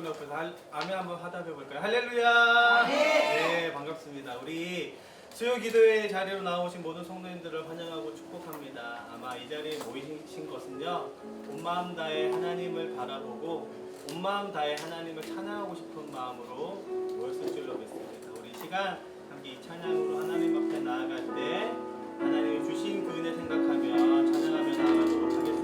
마이크 옆에서 아멘 한번 하다 해볼까요? 할렐루야! 네, 반갑습니다. 우리 수요 기도회 자리로 나오신 모든 성도님들을 환영하고 축복합니다. 아마 이 자리에 모이신 것은요, 온 마음 다해 하나님을 바라보고 온 마음 다해 하나님을 찬양하고 싶은 마음으로 모였을 줄로 믿습니다. 우리 이 시간 함께 이 찬양으로 하나님 앞에 나아갈 때 하나님이 주신 그 은혜 생각하며 찬양하며 나아가도록 하겠습니다.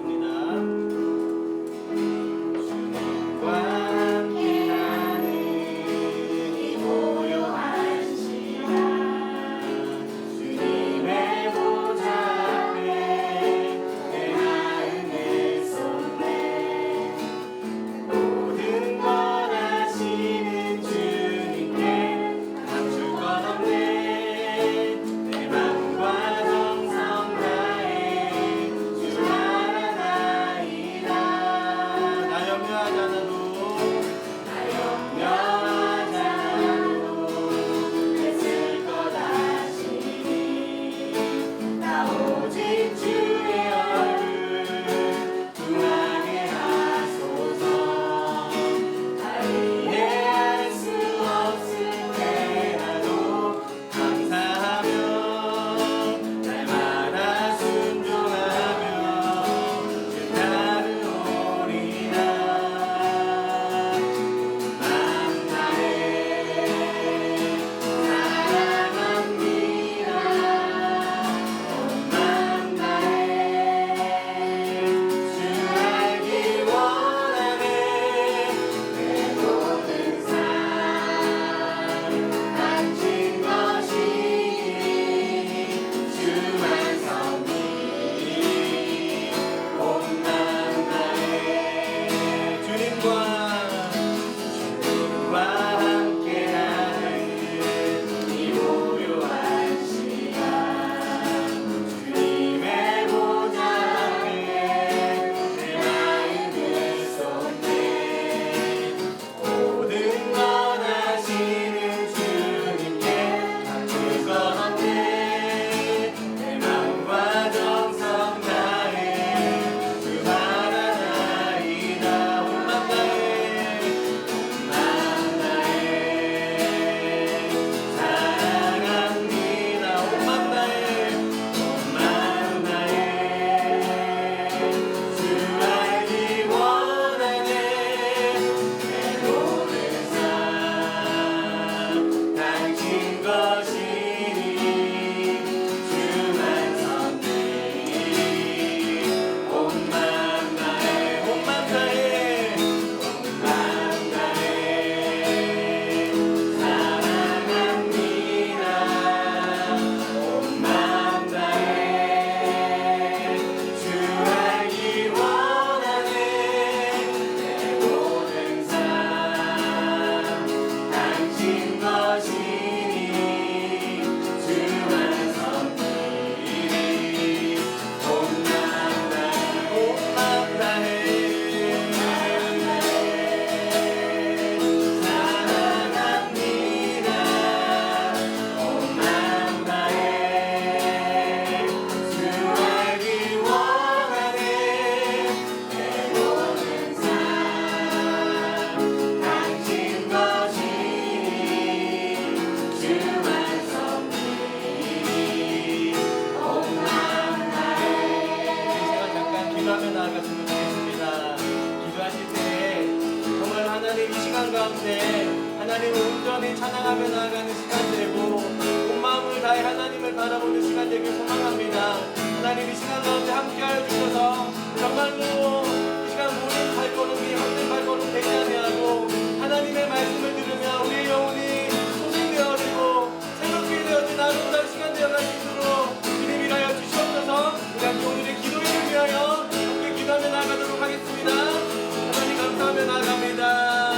하나님을 온전히 찬양하며 나아가는 시간 되고 온 마음을 다해 하나님을 바라보는 시간 되길 소망합니다. 하나님 이 시간 가운데 함께하여 주셔서 정말로 이 시간 모든 발걸음이 헛된 발걸음 되지 아니하고 하나님의 말씀을 들으며 우리의 영혼이 소생되어지고 새롭게 되어진 아름다운 시간 되어갈 수 있도록 주님 일하여 주시옵소서. 우리 함께 오늘의 기도를 위하여 함께 기도하며 나아가도록 하겠습니다. 하나님 감사하며 나아갑니다.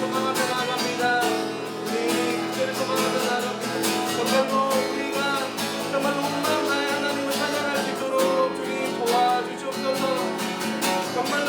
소망하며 나아갑니다. 우리 그때를 소망하며 나아갑니다. 정말로 우리가 정말로 온 마음 다해 하나님을 찬양할 수 있도록 주님 도와주시옵소서. 정말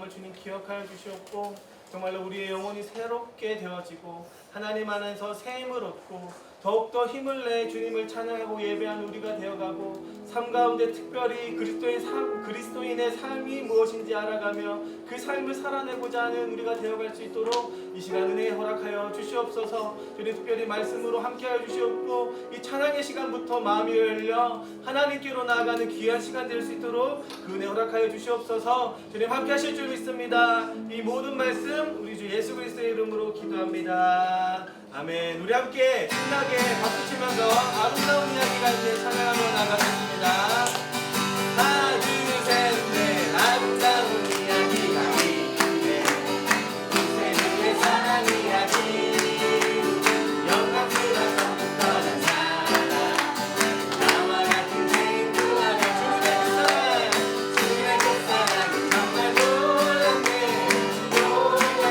걸 주님 기억하여 주시옵고 정말로 우리의 영혼이 새롭게 되어지고 하나님 안에서 새 힘을 얻고 더욱더 힘을 내 주님을 찬양하고 예배하는 우리가 되어가고 삶 가운데 특별히 그리스도인의 삶이 무엇인지 알아가며 그 삶을 살아내고자 하는 우리가 되어갈 수 있도록 이 시간 은혜에 허락하여 주시옵소서. 주님 특별히 말씀으로 함께하여 주시옵고 이 찬양의 시간부터 마음이 열려 하나님께로 나아가는 귀한 시간 될 수 있도록 그 은혜 허락하여 주시옵소서. 주님 함께하실 줄 믿습니다. 이 모든 말씀 우리 주 예수 그리스도의 이름으로 기도합니다. 아멘. 우리 함께 신나게 박수 치면서 아름다운 이야기가 이제 찬양하며 나가겠습니다. 하나 둘 셋 넷 아름다운 이야기가 있네. 세상의 사랑 이야기 영광스러운 선한 사랑 나와 같은 죄인 구하려 주님의 그 사랑이 정말 놀랐네. 넓은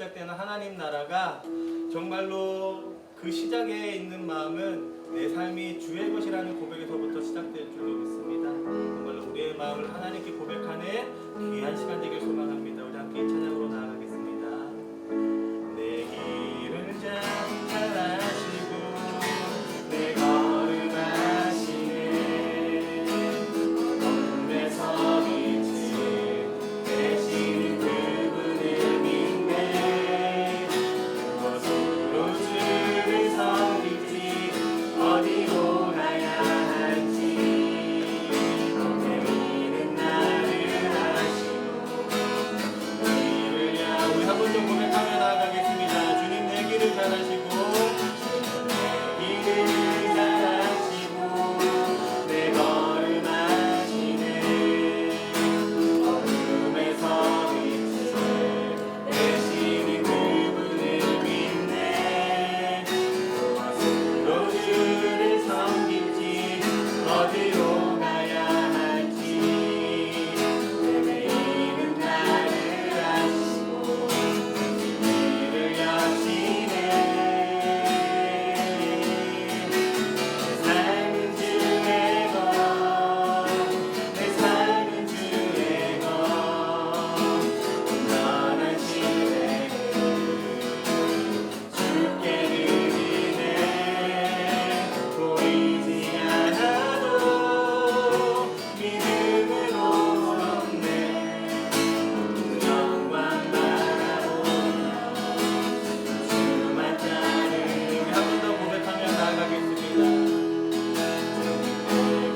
시작되는 하나님 나라가 정말로 그 시작에 있는 마음은 내 삶이 주의 것이라는 고백에서부터 시작될 줄로 믿습니다. 정말로 우리의 마음을 하나님께 고백하는 귀한 시간 되길 소망합니다. 우리 함께 이 찬양으로 나아가겠습니다. 내 길을 장관하시고 내 걸음 하시네 어둠에서 빛을 되시는 그분을 믿네 무엇으로 주를 섬길지 어디로 가야 할지 내미는 나를 아시고 길을 우리 한 번 좀 고백하며 나아가겠습니다. 주님 내 길을 잘하시고 내 길을 잘하시고 내 걸음 하시네 어둠에서 빛을 내시는 그분을 믿네 무엇으로 주를 섬길지 어디로 가야 할지 내미는 나를 아시고 길을 여시네 내 삶은 주의 것 내 삶은 주의 것 온전하시네 주께 드리네 보이지 않아도 믿음으로 넘네 영광 바라보며 주만 따르 한 번 더 고백하며 나아가겠습니다.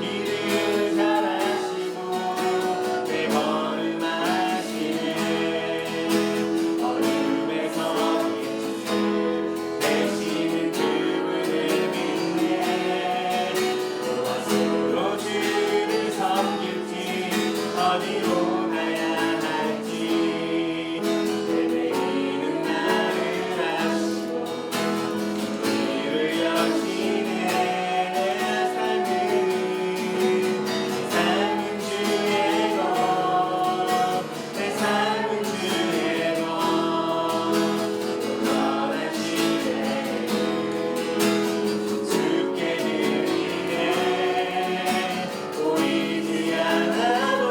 내 길을 잘하시고 내 걸음 하시네 어둠에서 빛을 되시는 그분을 믿네 무엇으로 주를 섬길지 어디로 가야 할지 내미는 나를 아시고 길을 여시네 내 삶은 주의 것 내 삶은 주의 것 온전하시네 주께 드리네 보이지 않아도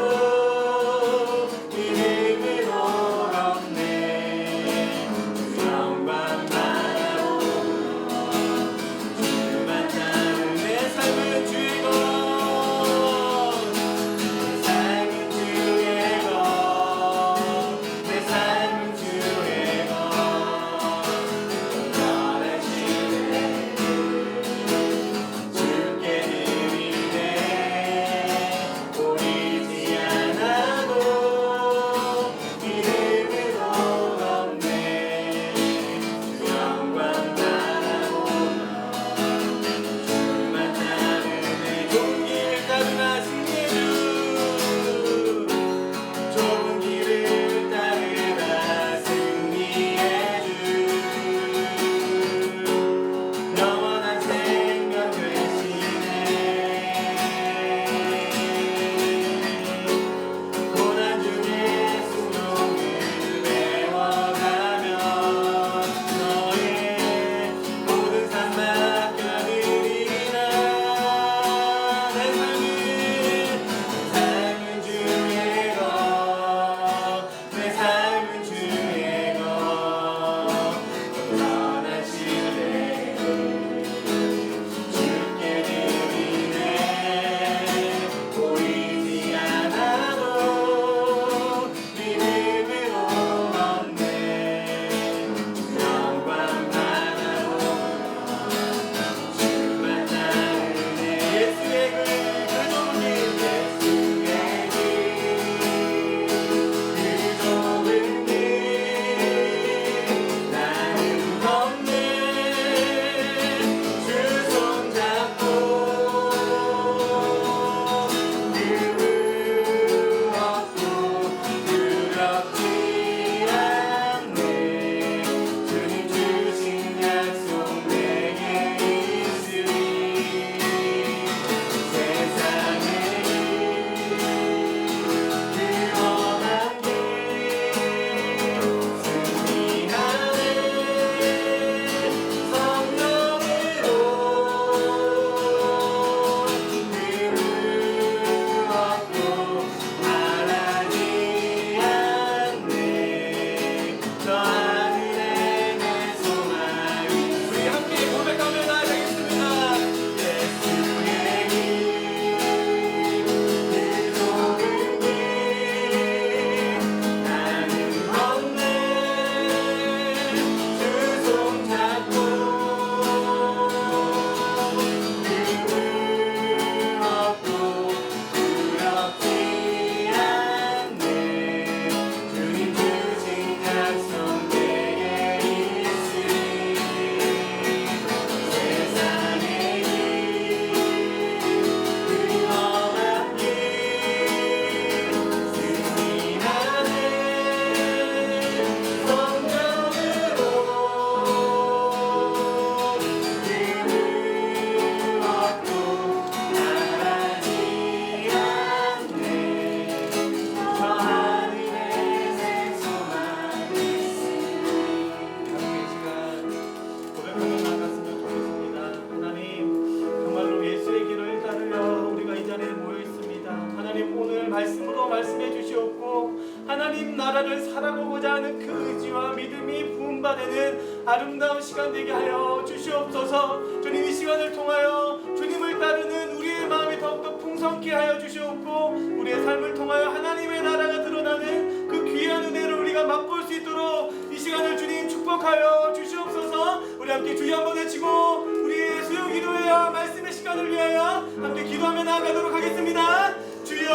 오늘 말씀으로 말씀해 주시옵고 하나님 나라를 살아보고자 하는 그 의지와 믿음이 부음받는 아름다운 시간 되게 하여 주시옵소서. 주님 이 시간을 통하여 주님을 따르는 우리의 마음이 더욱더 풍성케 하여 주시옵고 우리의 삶을 통하여 하나님의 나라가 드러나는 그 귀한 은혜를 우리가 맛볼 수 있도록 이 시간을 주님 축복하여 주시옵소서. 우리 함께 주여 한번 외치고 우리의 수요 기도회와 말씀의 시간을 위하여 함께 기도하며 나아가도록 하겠습니다. 주여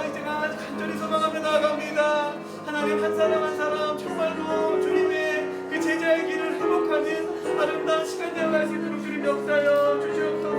이제가 간절히 소망하며 나아갑니다. 하나님 한 사람 한 사람 정말로 주님의 그 제자의 길을 회복하는 아름다운 시간 되어갈 수 있도록 주님 역사여 주시옵소서.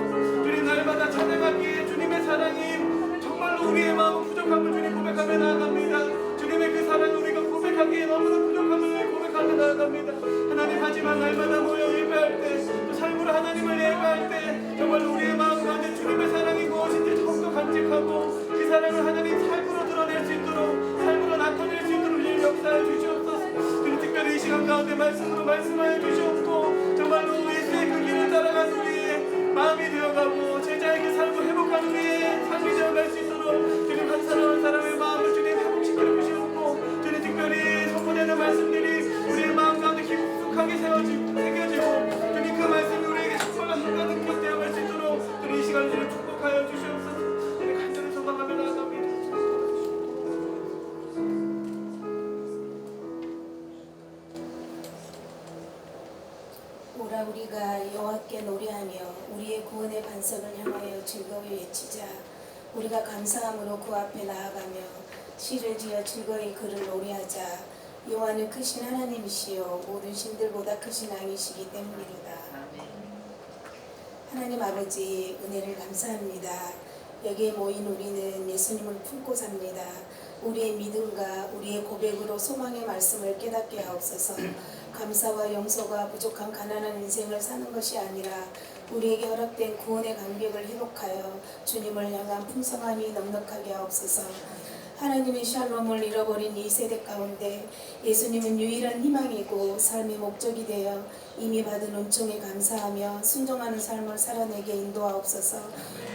주님 날마다 찬양하기에 주님의 사랑이 정말로 우리의 마음은 부족함을 주님 고백하며 나아갑니다. 주님의 그 사랑을 우리가 고백하기에 너무나 부족함을 고백하며 나아갑니다. 하나님 하지만 날마다 모여 예배할 때 또 삶으로 하나님을 예배할 때 정말로 우리의 마음 가운데 주님의 사랑이 무엇인지 더욱더 간직하고 그 사랑을 하나님 삶으로 드러낼 수 있도록 삶으로 나타낼 수 있도록 주님 역사해 주시옵소서. 주님 특별히 이 시간 가운데 말씀으로 말씀하여 주시옵고 정말로 예수의 그 길을 따라가는 우리의 마음이 되어가고 제자의 그 삶을 회복하는 우리의 삶이 되어갈 수 있도록 주님 한 사람 한 사람의 마음을 주님 회복시켜 주시옵고 주님 특별히 선포되는 말씀들이 우리의 마음 가운데 깊숙하게 새겨지고 주님 그 말씀이 우리에게 정말로 한가득 되어갈 수 있도록 주님 이 시간을 주님 축복하여 주시옵소서. 주님 간절히 소망하며 나아갑니다. 오라 우리가 여호와께 노래하며 우리의 구원의 반석을 향하여 즐거이 외치자. 우리가 감사함으로 그 앞에 나아가며 시를 지어 즐거이 그를 노래하자. 여호와는 크신 하나님이시요 모든 신들보다 크신 왕이시기 때문이로다. 하나님 아버지 은혜를 감사합니다. 여기에 모인 우리는 예수님을 품고 삽니다. 우리의 믿음과 우리의 고백으로 소망의 말씀을 깨닫게 하옵소서. 감사와 용서가 부족한 가난한 인생을 사는 것이 아니라 우리에게 허락된 구원의 간격을 회복하여 주님을 향한 풍성함이 넉넉하게 하옵소서. 하나님의 샬롬을 잃어버린 이 세대 가운데 예수님은 유일한 희망이고 삶의 목적이 되어 이미 받은 은총에 감사하며 순종하는 삶을 살아내게 인도하옵소서.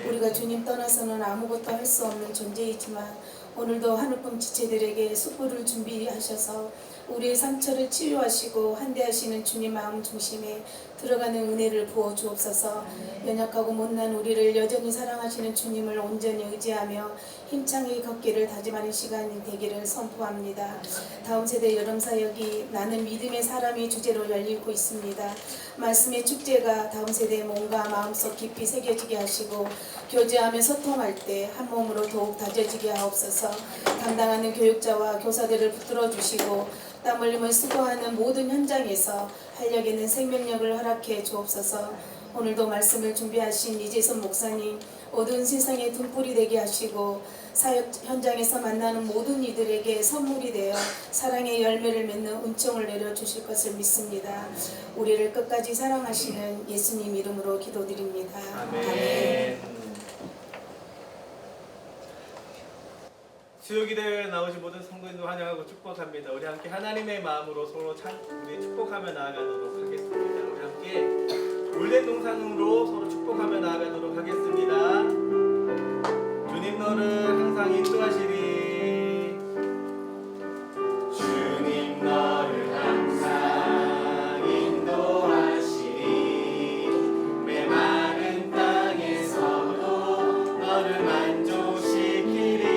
우리가 주님 떠나서는 아무것도 할 수 없는 존재이지만 오늘도 하늘꿈 지체들에게 숯불을 준비하셔서 우리의 상처를 치유하시고 한대하시는 주님 마음 중심에 들어가는 은혜를 부어 주옵소서. 연약하고 못난 우리를 여전히 사랑하시는 주님을 온전히 의지하며 힘차게 걷기를 다짐하는 시간이 되기를 선포합니다. 다음 세대 여름사역이 나는 믿음의 사람이 주제로 열리고 있습니다. 말씀의 축제가 다음 세대의 몸과 마음속 깊이 새겨지게 하시고 교제하며 소통할 때 한 몸으로 더욱 다져지게 하옵소서. 담당하는 교육자와 교사들을 붙들어 주시고 땀 흘림을 수고하는 모든 현장에서 활력 있는 생명력을 허락해 주옵소서. 오늘도 말씀을 준비하신 이재선 목사님 어두운 세상의 등불이 되게 하시고 사역 현장에서 만나는 모든 이들에게 선물이 되어 사랑의 열매를 맺는 은총을 내려주실 것을 믿습니다. 우리를 끝까지 사랑하시는 예수님 이름으로 기도드립니다. 아멘. 수요기대회에 나오신 모든 성도님들 환영하고 축복합니다. 우리 함께 하나님의 마음으로 서로 우리 축복하며 나아가도록 하겠습니다. 우리 함께 올된 동상으로 서로 축복하며 나아가도록 하겠습니다. 주님 너를 항상 인도하시리. 주님 너를 항상 인도하시리. 메마른 땅에서도 너를 만족시키리.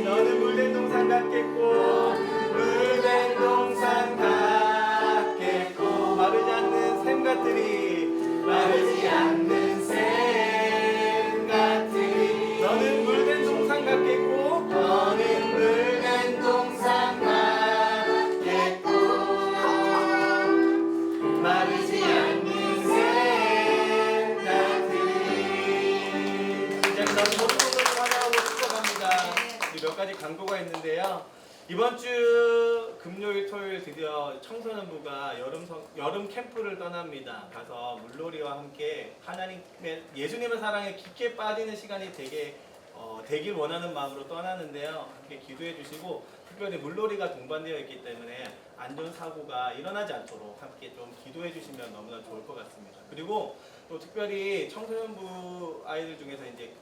너는 물된 동산 같겠고 물된 동산 같겠고 마르지 않는 샘 같으리. 마르지 않는 샘 같으리. 너는 물된 동산 같겠고 너는 물된 동산 같겠고 마르지 않는 샘 같으리. 이제 너는 모든 것을 환영하고 축복합니다. 우리 몇 가지 광고가 있는데요. 이번 주 금요일, 토요일 드디어 청소년부가 여름 캠프를 떠납니다. 가서 물놀이와 함께 하나님의 예수님의 사랑에 깊게 빠지는 시간이 되길 원하는 마음으로 떠나는데요. 함께 기도해 주시고 특별히 물놀이가 동반되어 있기 때문에 안전사고가 일어나지 않도록 함께 좀 기도해 주시면 너무나 좋을 것 같습니다. 그리고 또 특별히 청소년부 아이들 중에서 이제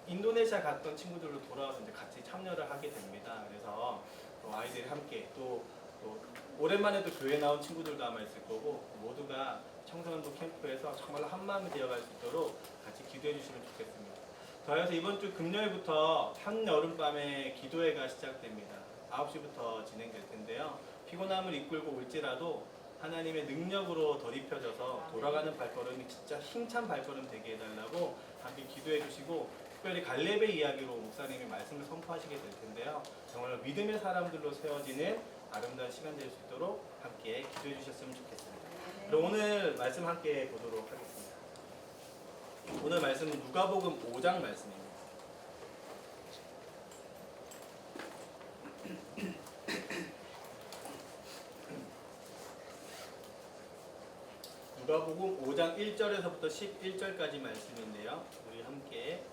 인도네시아 갔던 친구들로 돌아와서 이제 같이 참여를 하게 됩니다. 그래서 또 아이들이 함께 또 오랜만에 또 교회 나온 친구들도 아마 있을 거고 모두가 청소년부 캠프에서 정말로 한마음이 되어갈 수 있도록 같이 기도해 주시면 좋겠습니다. 더해서 이번 주 금요일부터 한여름밤의 기도회가 시작됩니다. 9시부터 진행될 텐데요. 피곤함을 이끌고 올지라도 하나님의 능력으로 덧입혀져서 돌아가는 발걸음이 진짜 힘찬 발걸음 되게 해달라고 함께 기도해 주시고, 특별히 갈렙의 이야기로 목사님이 말씀을 선포하시게 될 텐데요. 정말 믿음의 사람들로 세워지는 아름다운 시간 될 수 있도록 함께 기도해 주셨으면 좋겠습니다. 그럼 오늘 말씀 함께 보도록 하겠습니다. 오늘 말씀은 누가복음 5장 말씀입니다. 누가복음 5장 1절에서부터 11절까지 말씀인데요. 우리 함께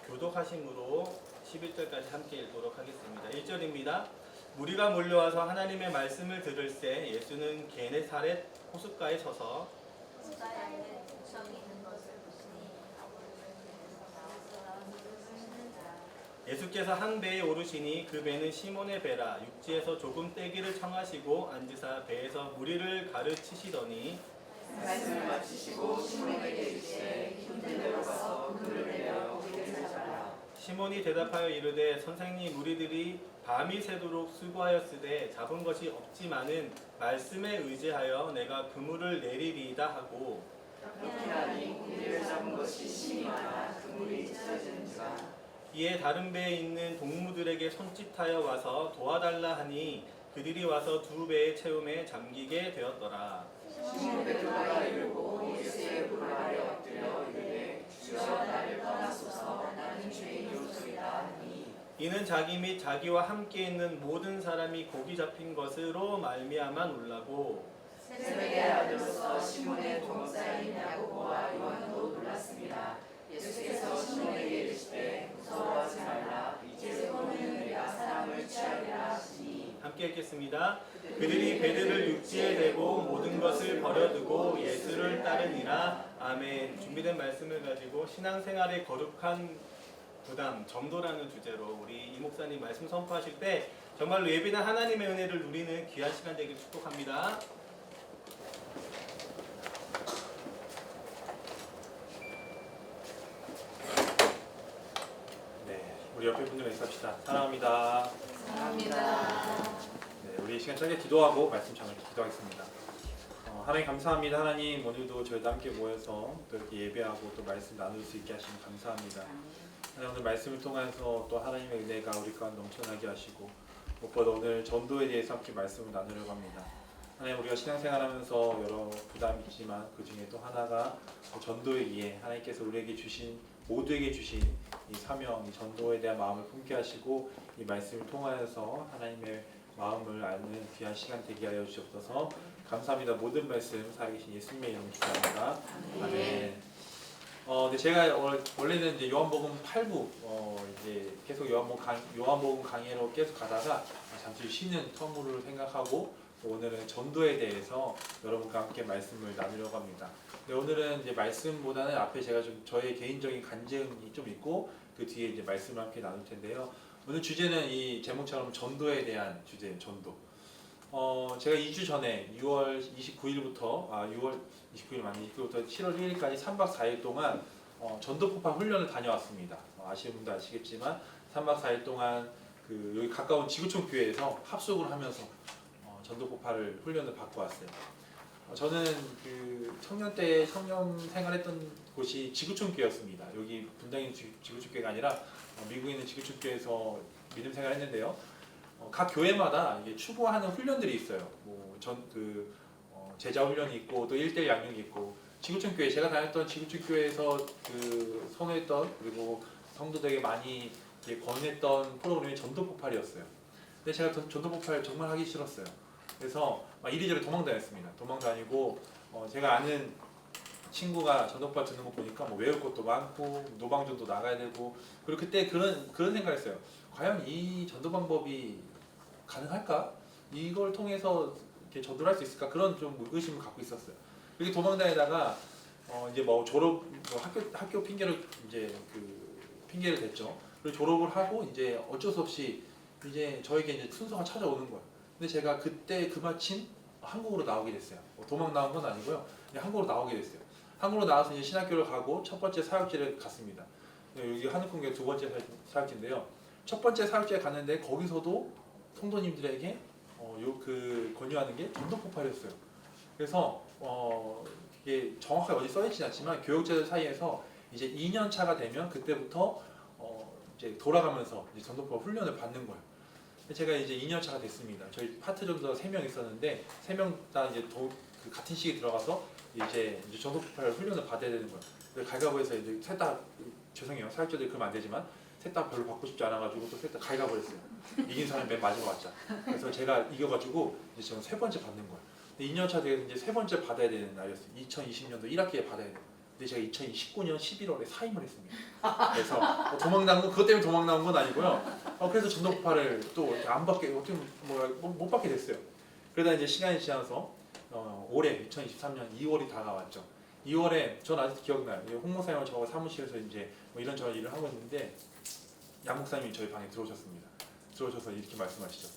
교독하심으로 11절까지 함께 읽도록 하겠습니다. 1절입니다. 무리가 몰려와서 하나님의 말씀을 들을새 예수는 게네사렛 호숫가에 서서 호숫가에 구멍이 있는 것을 보시니 예수께서 한 배에 오르시니 그 배는 시몬의 배라. 육지에서 조금 떼기를 청하시고 앉으사 배에서 무리를 가르치시더니 말씀을 마치시고 시몬에게 이르시되 힘을 내어서 그를 내려 우리를 잡아라. 시몬이 대답하여 이르되 선생님, 우리들이 밤이 새도록 수고하였으되 잡은 것이 없지만은 말씀에 의지하여 내가 그물을 내리리이다 하고, 그렇게하니 우리를 잡은 것이 심히 많아 그물이 찢어지는지라. 이에 다른 배에 있는 동무들에게 손짓하여 와서 도와달라 하니 그들이 와서 두 배의 채움에 잠기게 되었더라. 시몬 베드로가 이르고 예수의 물 아래 엎드려 이르되 주여 나를 떠나소서 나는 죄인이오소이다 하니, 이는 자기 및 자기와 함께 있는 모든 사람이 고기 잡힌 것으로 말미암아 놀라고, 세벨의 아들로서 시몬의 동업자인 야고보와 요한도 놀랐습니다. 예수께서 시몬에게 이르시되 무서워하지 말라. 이제부터는 내가 사람을 취하리라 하시니. 함께 읽겠습니다. 그들이 배들을 육지에 대고 모든 것을 버려두고 예수를 따르니라. 아멘. 준비된 말씀을 가지고 신앙생활의 거룩한 부담, 전도라는 주제로 우리 이 목사님 말씀 선포하실 때 정말로 예비된 하나님의 은혜를 누리는 귀한 시간 되길 축복합니다. 네, 우리 옆에 분들 인사합시다. 사랑합니다. 사랑합니다. 네, 우리 시간 짧게 기도하고 말씀 전을 기도하겠습니다. 하나님 감사합니다. 하나님 오늘도 저희도 함께 모여서 또 이렇게 예배하고 또 말씀 나눌 수 있게 하시면 감사합니다. 하나님 오늘 말씀을 통해서 또 하나님의 은혜가 우리 가운데 넘쳐나게 하시고 무엇보다 오늘 전도에 대해서 함께 말씀을 나누려고 합니다. 하나님 우리가 신앙생활하면서 여러 부담이 있지만 그 중에 또 하나가 전도이기에 하나님께서 우리에게 주신 모두에게 주신 이 사명, 이 전도에 대한 마음을 품게 하시고 이 말씀을 통하여서 하나님의 마음을 아는 귀한 시간 되게 하여 주옵소서. 감사합니다. 모든 말씀 살아계신 예수님의 이름으로 기도합니다. 아멘. 근데 제가 원래는 이제 요한복음 8부 이제 계속 요한복음 강의로 계속 가다가 잠시 쉬는 텀을 생각하고 오늘은 전도에 대해서 여러분과 함께 말씀을 나누려고 합니다. 근데 오늘은 이제 말씀보다는 앞에 제가 좀 저의 개인적인 간증이 좀 있고 그 뒤에 이제 말씀을 함께 나눌 텐데요. 오늘 주제는 이 제목처럼 전도에 대한 주제예요. 전도. 제가 2주 전에 6월 29일부터 6월 29일 맞니? 29일부터 7월 1일까지 3박 4일 동안 전도폭파 훈련을 다녀왔습니다. 아시는 분도 아시겠지만 3박 4일 동안 그 여기 가까운 지구촌 교회에서 합숙을 하면서 전도폭파를 훈련을 받고 왔어요. 저는 그 청년 때 청년 생활했던 곳이 지구촌 교회였습니다. 여기 분당에 있는 지구촌 교회가 아니라 미국에 있는 지구촌 교회에서 믿음 생활했는데요. 각 교회마다 이게 추구하는 훈련들이 있어요. 제자 훈련이 있고 또 1대1 양육이 있고 지구촌 교회 제가 다녔던 지구촌 교회에서 그 선호했던 그리고 성도들에게 많이 권했던 프로그램이 전도폭발이었어요. 근데 제가 전도폭발 정말 하기 싫었어요. 그래서 막 이리저리 도망다녔습니다. 도망다니고 제가 아는 친구가 전도폭발 듣는 거 보니까 뭐 외울 것도 많고 노방전도 나가야 되고 그리고 그때 그런 생각을 했어요. 과연 이 전도 방법이 가능할까? 이걸 통해서 이렇게 전도를 할 수 있을까? 그런 좀 의심을 갖고 있었어요. 이렇게 도망다니다가 이제 뭐 졸업 학교 핑계로 이제 그 핑계를 댔죠. 그리고 졸업을 하고 이제 어쩔 수 없이 이제 저에게 이제 순서가 찾아오는 거예요. 근데 제가 그때 그마침 한국으로 나오게 됐어요. 도망 나온 건 아니고요. 그냥 한국으로 나오게 됐어요. 한국으로 나와서 이제 신학교를 가고 첫 번째 사역지를 갔습니다. 여기 한국공교 두 번째 사역지인데요. 첫 번째 사역지에 갔는데 거기서도 성도님들에게 그 권유하는 게 전도 폭발이었어요. 그래서 이게 정확하게 어디 써있진 않지만 교육자들 사이에서 이제 2년 차가 되면 그때부터 이제 돌아가면서 이제 전도 폭발 훈련을 받는 거예요. 제가 이제 2년 차가 됐습니다. 저희 파트 정도 3명 있었는데 3명 다 이제 그 같은 시기에 들어가서 이제 전도 폭발 훈련을 받아야 되는 거예요. 그래서 갈가보에서 이제 셋 다 죄송해요. 사역자들이 그러면 안 되지만 셋 다 별로 받고 싶지 않아가지고 또 셋 다 갈가보 했어요. 이긴 사람이 맨 마지막 왔죠. 그래서 제가 이겨가지고 이제 저는 3번째 받는 거예요. 2년 차 돼서 이제 3번째 받아야 되는 날이었어요. 2020년도 1학기에 받아야 돼요. 근데 제가 2029년 11월에 사임을 했습니다. 그래서 도망 나온 건 그것 때문에 도망 나온 건 아니고요. 그래서 전도 폭발을 또 안 받게 어떻게 못 받게 됐어요. 그러다 이제 시간이 지나서 올해 2023년 2월이 다가왔죠. 2월에 전 아직도 기억나요. 홍 목사님과 저와 사무실에서 이제 뭐 이런저런 일을 하고 있는데 양 목사님이 저희 방에 들어오셨습니다. 들어오셔서 이렇게 말씀하시죠.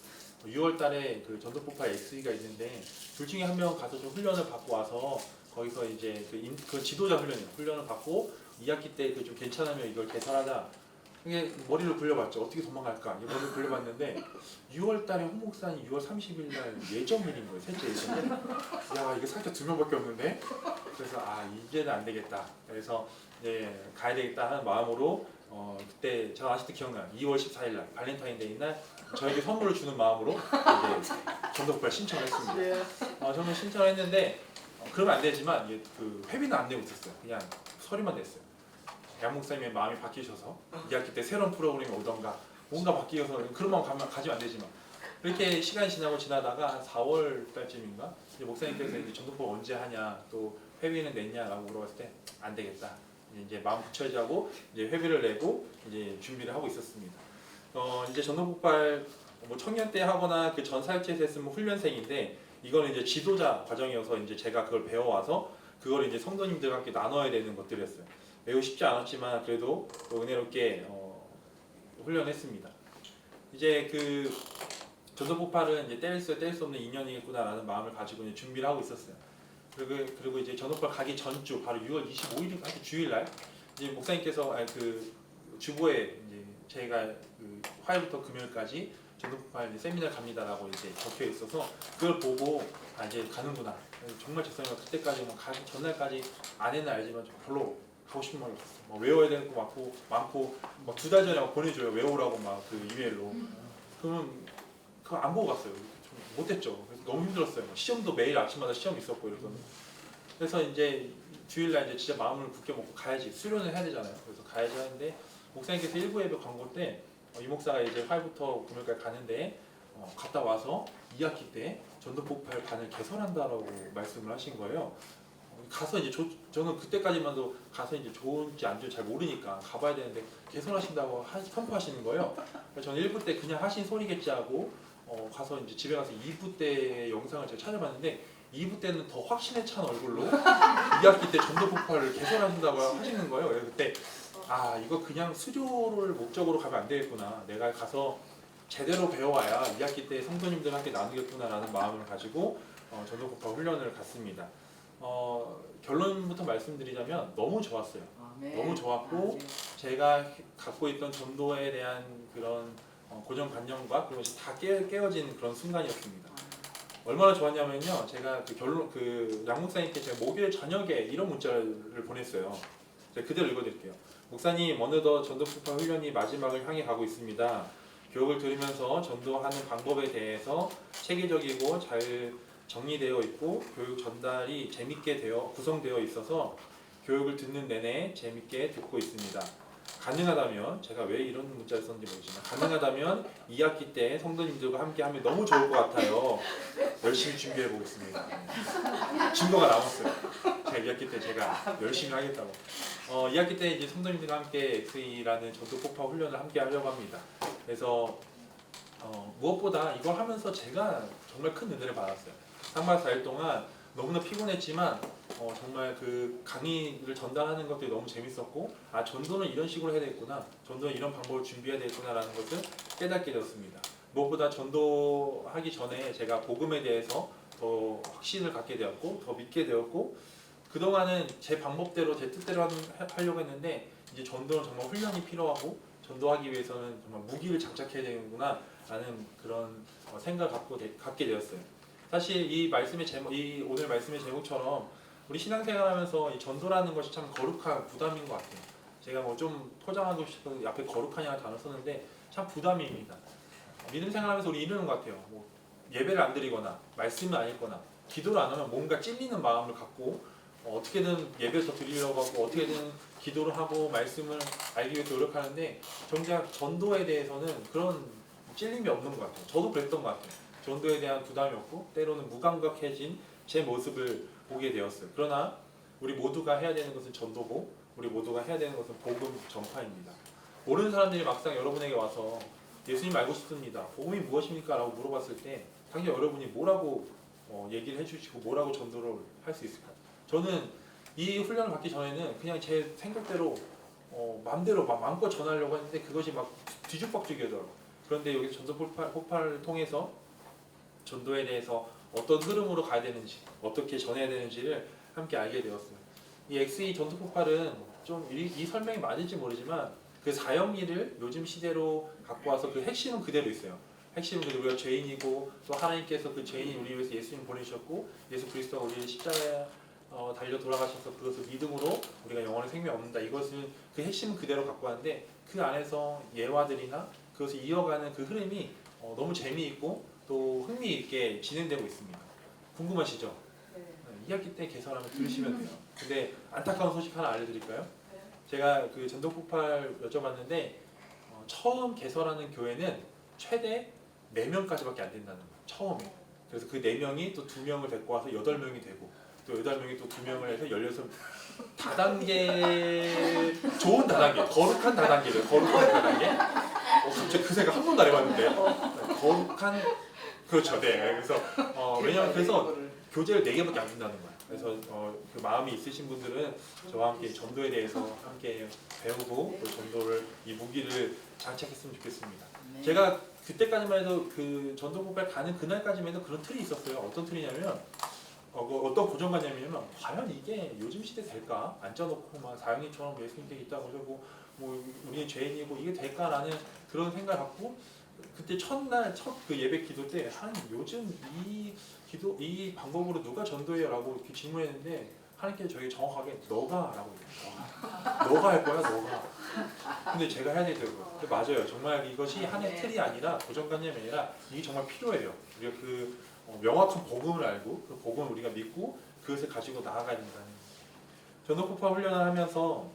6월 달에 그 전도 폭발 XE가 있는데 둘 중에 한 명 가서 좀 훈련을 받고 와서 거기서 이제 그 지도자 훈련을 받고 2학기 때 그 좀 괜찮으면 이걸 개설하자. 이게 머리를 굴려봤죠. 어떻게 도망갈까? 머리를 굴려봤는데 6월 달에 홍 목사님 6월 30일 날 예정일인 거예요. 셋째 예정일. 야 이게 살짝 2명밖에 없는데. 그래서 이제는 안 되겠다. 그래서 이제 가야 되겠다 하는 마음으로 그때 제가 아직도 기억나요. 2월 14일 날 발렌타인데이 날 저에게 선물을 주는 마음으로 이제 전도폭발 신청을 했습니다. 저는 신청을 했는데 그러면 안 되지만 그 회비는 안 내고 있었어요. 그냥 서류만 냈어요. 양 목사님의 마음이 바뀌셔서 2학기 때 새로운 프로그램이 오던가 뭔가 바뀌어서 그런 마음 가지면 안 되지만 이렇게 시간이 지나다가 한 4월 달쯤인가 이제 목사님께서 이제 전도폭 언제 하냐 또 회비는 냈냐라고 물어봤을 때 안 되겠다. 이제 마음 붙여야지 하고 이제 회비를 내고 이제 준비를 하고 있었습니다. 이제 전도폭발 뭐 청년 때 하거나 그 전 사역지에서 했으면 훈련생인데 이거는 이제 지도자 과정이어서 이제 제가 그걸 배워와서 그걸 이제 성도님들과 함께 나눠야 되는 것들이었어요. 매우 쉽지 않았지만 그래도 또 은혜롭게 훈련했습니다. 이제 그 전도폭발은 이제 뗄 수 없는 인연이겠구나라는 마음을 가지고 이제 준비를 하고 있었어요. 그리고 이제 전도폭발 가기 전주 바로 6월 25일인가 주일날 이제 목사님께서 그 주보에 이제 저희가 그 화요일부터 금요일까지 전도폭발 세미나 갑니다라고 이제 적혀 있어서 그걸 보고 이제 가는구나. 정말 죄송해요. 그때까지 뭐 전날까지 안 했나 알지만 좀 별로 가고 싶은 마음이 없었어요. 뭐 외워야 되는 거 많고 막 2달 전에 막 보내줘요. 외우라고 막 그 이메일로. 그러면 그거 안 보고 갔어요. 좀 못했죠. 그래서 너무 힘들었어요. 시험도 매일 아침마다 시험 있었고 이러서. 그래서 이제 주일날 이제 진짜 마음을 굳게 먹고 가야지. 수련을 해야 되잖아요. 그래서 가야지 하는데 목사님께서 1부 예배 광고 때 이 목사가 이제 화요일부터 금요일까지 가는데 갔다 와서 2학기 때 전도폭발 반을 개설한다라고 말씀을 하신 거예요. 가서 이제 저는 그때까지만도 가서 이제 좋은지 안 좋은지 잘 모르니까 가봐야 되는데 개설하신다고 선포하시는 거예요. 그래서 저는 1부 때 그냥 하신 소리겠지 하고 가서 이제 집에 가서 2부 때 영상을 제가 찾아봤는데 2부 때는 더 확신에 찬 얼굴로 2학기 때 전도폭발을 개설하신다고 하시는 거예요. 그래서 그때 이거 그냥 수료를 목적으로 가면 안 되겠구나. 내가 가서 제대로 배워와야 2학기 때 성도님들과 함께 나누겠구나라는 마음을 가지고 전도폭발 훈련을 갔습니다. 결론부터 말씀드리자면 너무 좋았어요. 너무 좋았고 제가 갖고 있던 전도에 대한 그런 고정관념과 그런 것이 다 깨어진 그런 순간이었습니다. 얼마나 좋았냐면요. 제가 그 양 목사님께 제가 목요일 저녁에 이런 문자를 보냈어요. 제가 그대로 읽어드릴게요. 목사님, 어느덧 전도폭발 훈련이 마지막을 향해 가고 있습니다. 교육을 들으면서 전도하는 방법에 대해서 체계적이고 잘 정리되어 있고 교육 전달이 재밌게 구성되어 있어서 교육을 듣는 내내 재밌게 듣고 있습니다. 가능하다면 제가 왜 이런 문자를 썼는지 모르지만 가능하다면 2학기 때 성도님들과 함께 하면 너무 좋을 것 같아요. 열심히 준비해 보겠습니다. 증거가 남았어요. 제가 2학기 때 제가 열심히 하겠다고. 2학기 때 이제 성도님들과 함께 XE라는 전도폭발 훈련을 함께 하려고 합니다. 그래서 무엇보다 이걸 하면서 제가 정말 큰 은혜를 받았어요. 3박 4일 동안 너무나 피곤했지만 정말 그 강의를 전달하는 것들이 너무 재밌었고, 아 전도는 이런 식으로 해야 되겠구나, 전도는 이런 방법을 준비해야 되겠구나라는 것을 깨닫게 되었습니다. 무엇보다 전도하기 전에 제가 복음에 대해서 더 확신을 갖게 되었고 더 믿게 되었고, 그동안은 제 방법대로 제 뜻대로 하려고 했는데 이제 전도는 정말 훈련이 필요하고 전도하기 위해서는 정말 무기를 장착해야 되는구나 라는 그런 생각을 갖게 되었어요. 사실 이 말씀의 제목, 이 오늘 말씀의 제목처럼 우리 신앙생활하면서 이 전도라는 것이 참 거룩한 부담인 것 같아요. 제가 뭐 좀 포장하고 싶어서 앞에 거룩하냐는 단어 썼는데 참 부담입니다. 믿음 생활하면서 우리 이러는 것 같아요. 뭐 예배를 안 드리거나 말씀을 안 읽거나 기도를 안 하면 뭔가 찔리는 마음을 갖고 어떻게든 예배를 더 드리려고 하고 어떻게든 기도를 하고 말씀을 알기 위해 노력하는데, 정작 전도에 대해서는 그런 찔림이 없는 것 같아요. 저도 그랬던 것 같아요. 전도에 대한 부담이 없고 때로는 무감각해진 제 모습을 보게 되었어요. 그러나 우리 모두가 해야 되는 것은 전도고 우리 모두가 해야 되는 것은 복음 전파입니다. 모르는 사람들이 막상 여러분에게 와서 예수님 알고 싶습니다, 복음이 무엇입니까? 라고 물어봤을 때 당연히 여러분이 뭐라고 얘기를 해주시고 뭐라고 전도를 할 수 있을까요? 저는 이 훈련을 받기 전에는 그냥 제 생각대로 마음대로 막 마음껏 전하려고 했는데 그것이 막 뒤죽박죽이더라고요. 그런데 여기서 전도 폭발을 통해서 전도에 대해서 어떤 흐름으로 가야 되는지, 어떻게 전해야 되는지를 함께 알게 되었어요. 이 XE 전도 폭발은 좀 이 설명이 맞을지 모르지만 그 사형리를 요즘 시대로 갖고 와서 그 핵심은 그대로 있어요. 핵심은 그대로 우리가 죄인이고 또 하나님께서 그 죄인이 우리 위해서 예수님 보내주셨고 예수 그리스도가 우리를 십자가에 달려 돌아가셔서 그것을 믿음으로 우리가 영원의 생명 얻는다. 이것은 그 핵심은 그대로 갖고 왔는데 그 안에서 예화들이나 그것을 이어가는 그 흐름이 너무 재미있고 또 흥미있게 진행되고 있습니다. 궁금하시죠? 네. 2학기 때 개설하면 들으시면 돼요. 근데 안타까운 소식 하나 알려드릴까요? 제가 그 전도 폭발 여쭤봤는데 처음 개설하는 교회는 최대 4명까지밖에 안 된다는 거예요. 처음에. 그래서 그 4명이 또 2명을 데리고 와서 8명이 되고 또 8명이 또 2명을 해서 16 다단계, 좋은 다단계, 거룩한 다단계래요. 거룩한 다단계. 갑자기 그 생각 한 번도 안 해봤는데 거룩한, 그렇죠. 네. 그래서 왜냐면 그래서 교재를 4개밖에 안 준다는 거예요. 그래서 그 마음이 있으신 분들은 저와 함께 전도에 대해서 함께 배우고 또 전도를 이 무기를 장착했으면 좋겠습니다. 제가 그때까지만 해도 그 전도 폭발 가는 그날까지만 해도 그런 틀이 있었어요. 어떤 틀이냐면 어떤 고정관념이냐면 과연 이게 요즘 시대 될까? 앉아놓고 막 사형리처럼 예수님께 있다고 그러고 뭐 우리는 죄인이고 이게 될까라는 그런 생각을 갖고 그때 첫날 첫 그 예배 기도 때 요즘 이 방법으로 누가 전도해요라고 이렇게 질문했는데 하나님께서 저에게 정확하게 너가라고 얘기해요. 너가 할 거야, 너가. 근데 제가 해야 되더라고요. 근데 맞아요. 정말 이것이 하나의 틀이 아니라 고정관념이 아니라 이게 정말 필요해요. 우리가 그 명확한 복음을 알고 그 복음을 우리가 믿고 그것을 가지고 나아가야 된다는. 전도 폭발 훈련을 하면서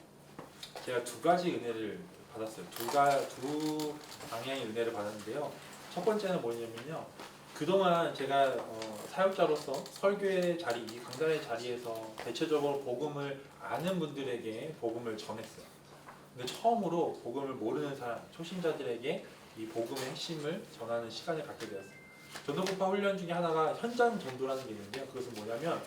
제가 2가지 은혜를 받았어요. 두 방향의 은혜를 받았는데요. 첫 번째는 뭐냐면요. 그동안 제가 사역자로서 설교의 자리, 이 강단의 자리에서 대체적으로 복음을 아는 분들에게 복음을 전했어요. 근데 처음으로 복음을 모르는 사람, 초신자들에게 이 복음의 핵심을 전하는 시간을 갖게 되었어요. 전도 폭발 훈련 중에 하나가 현장 전도라는 게 있는데요. 그것은 뭐냐면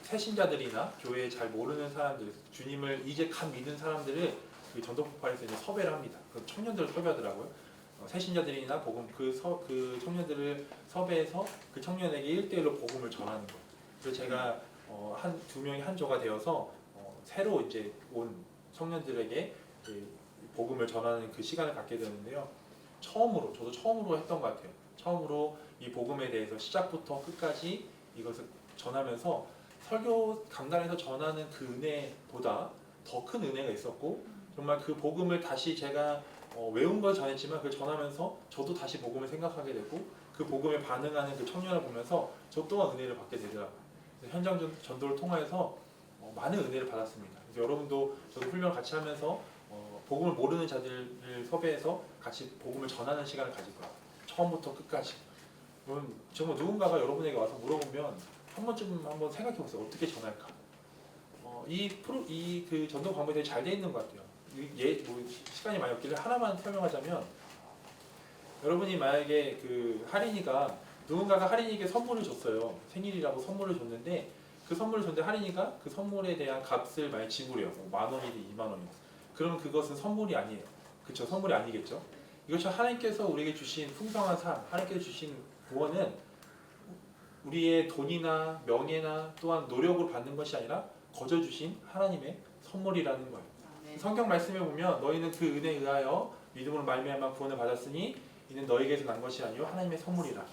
새신자들이나 교회에 잘 모르는 사람들, 주님을 이제 갓 믿는 사람들을 그 전도 폭발에서 이제 섭외를 합니다. 그 청년들을 섭외하더라고요. 새신자들이나 복음 그 청년들을 섭외해서 그 청년에게 1대1로 복음을 전하는 거예요. 그래서 제가 두 명이 한 조가 되어서 새로 이제 온 청년들에게 복음을 전하는 그 시간을 갖게 되는데요. 저도 처음으로 했던 것 같아요. 처음으로 이 복음에 대해서 시작부터 끝까지 이것을 전하면서 설교 강단에서 전하는 그 은혜보다 더 큰 은혜가 있었고, 정말 그 복음을 다시 제가 외운 걸 전했지만 그걸 전하면서 저도 다시 복음을 생각하게 되고 그 복음에 반응하는 그 청년을 보면서 저 또한 은혜를 받게 되더라고요. 현장 전도를 통해서 많은 은혜를 받았습니다. 그래서 여러분도 저도 훈련을 같이 하면서 복음을 모르는 자들을 섭외해서 같이 복음을 전하는 시간을 가질 거예요. 처음부터 끝까지. 그럼 정말 누군가가 여러분에게 와서 물어보면 한 번쯤 한번 생각해 보세요. 어떻게 전할까? 그 전도 방법이 되게 잘 돼 있는 것 같아요. 시간이 많이 없길래 하나만 설명하자면, 여러분이 만약에 그 할인이가 누군가가 할인이에게 선물을 줬어요. 생일이라고 선물을 줬는데 그 선물을 줬는데 할인이가 그 선물에 대한 값을 많이 지불해요. 뭐 10,000원이든 20,000원이든. 그러면 그것은 선물이 아니에요. 그렇죠? 선물이 아니겠죠. 이것처럼 하나님께서 우리에게 주신 풍성한 삶, 하나님께서 주신 구원은 우리의 돈이나 명예나 또한 노력으로 받는 것이 아니라 거저 주신 하나님의 선물이라는 거예요. 성경 말씀에 보면 너희는 그 은혜에 의하여 믿음으로 말미암아 구원을 받았으니 이는 너희에게서 난 것이 아니요 하나님의 선물이라.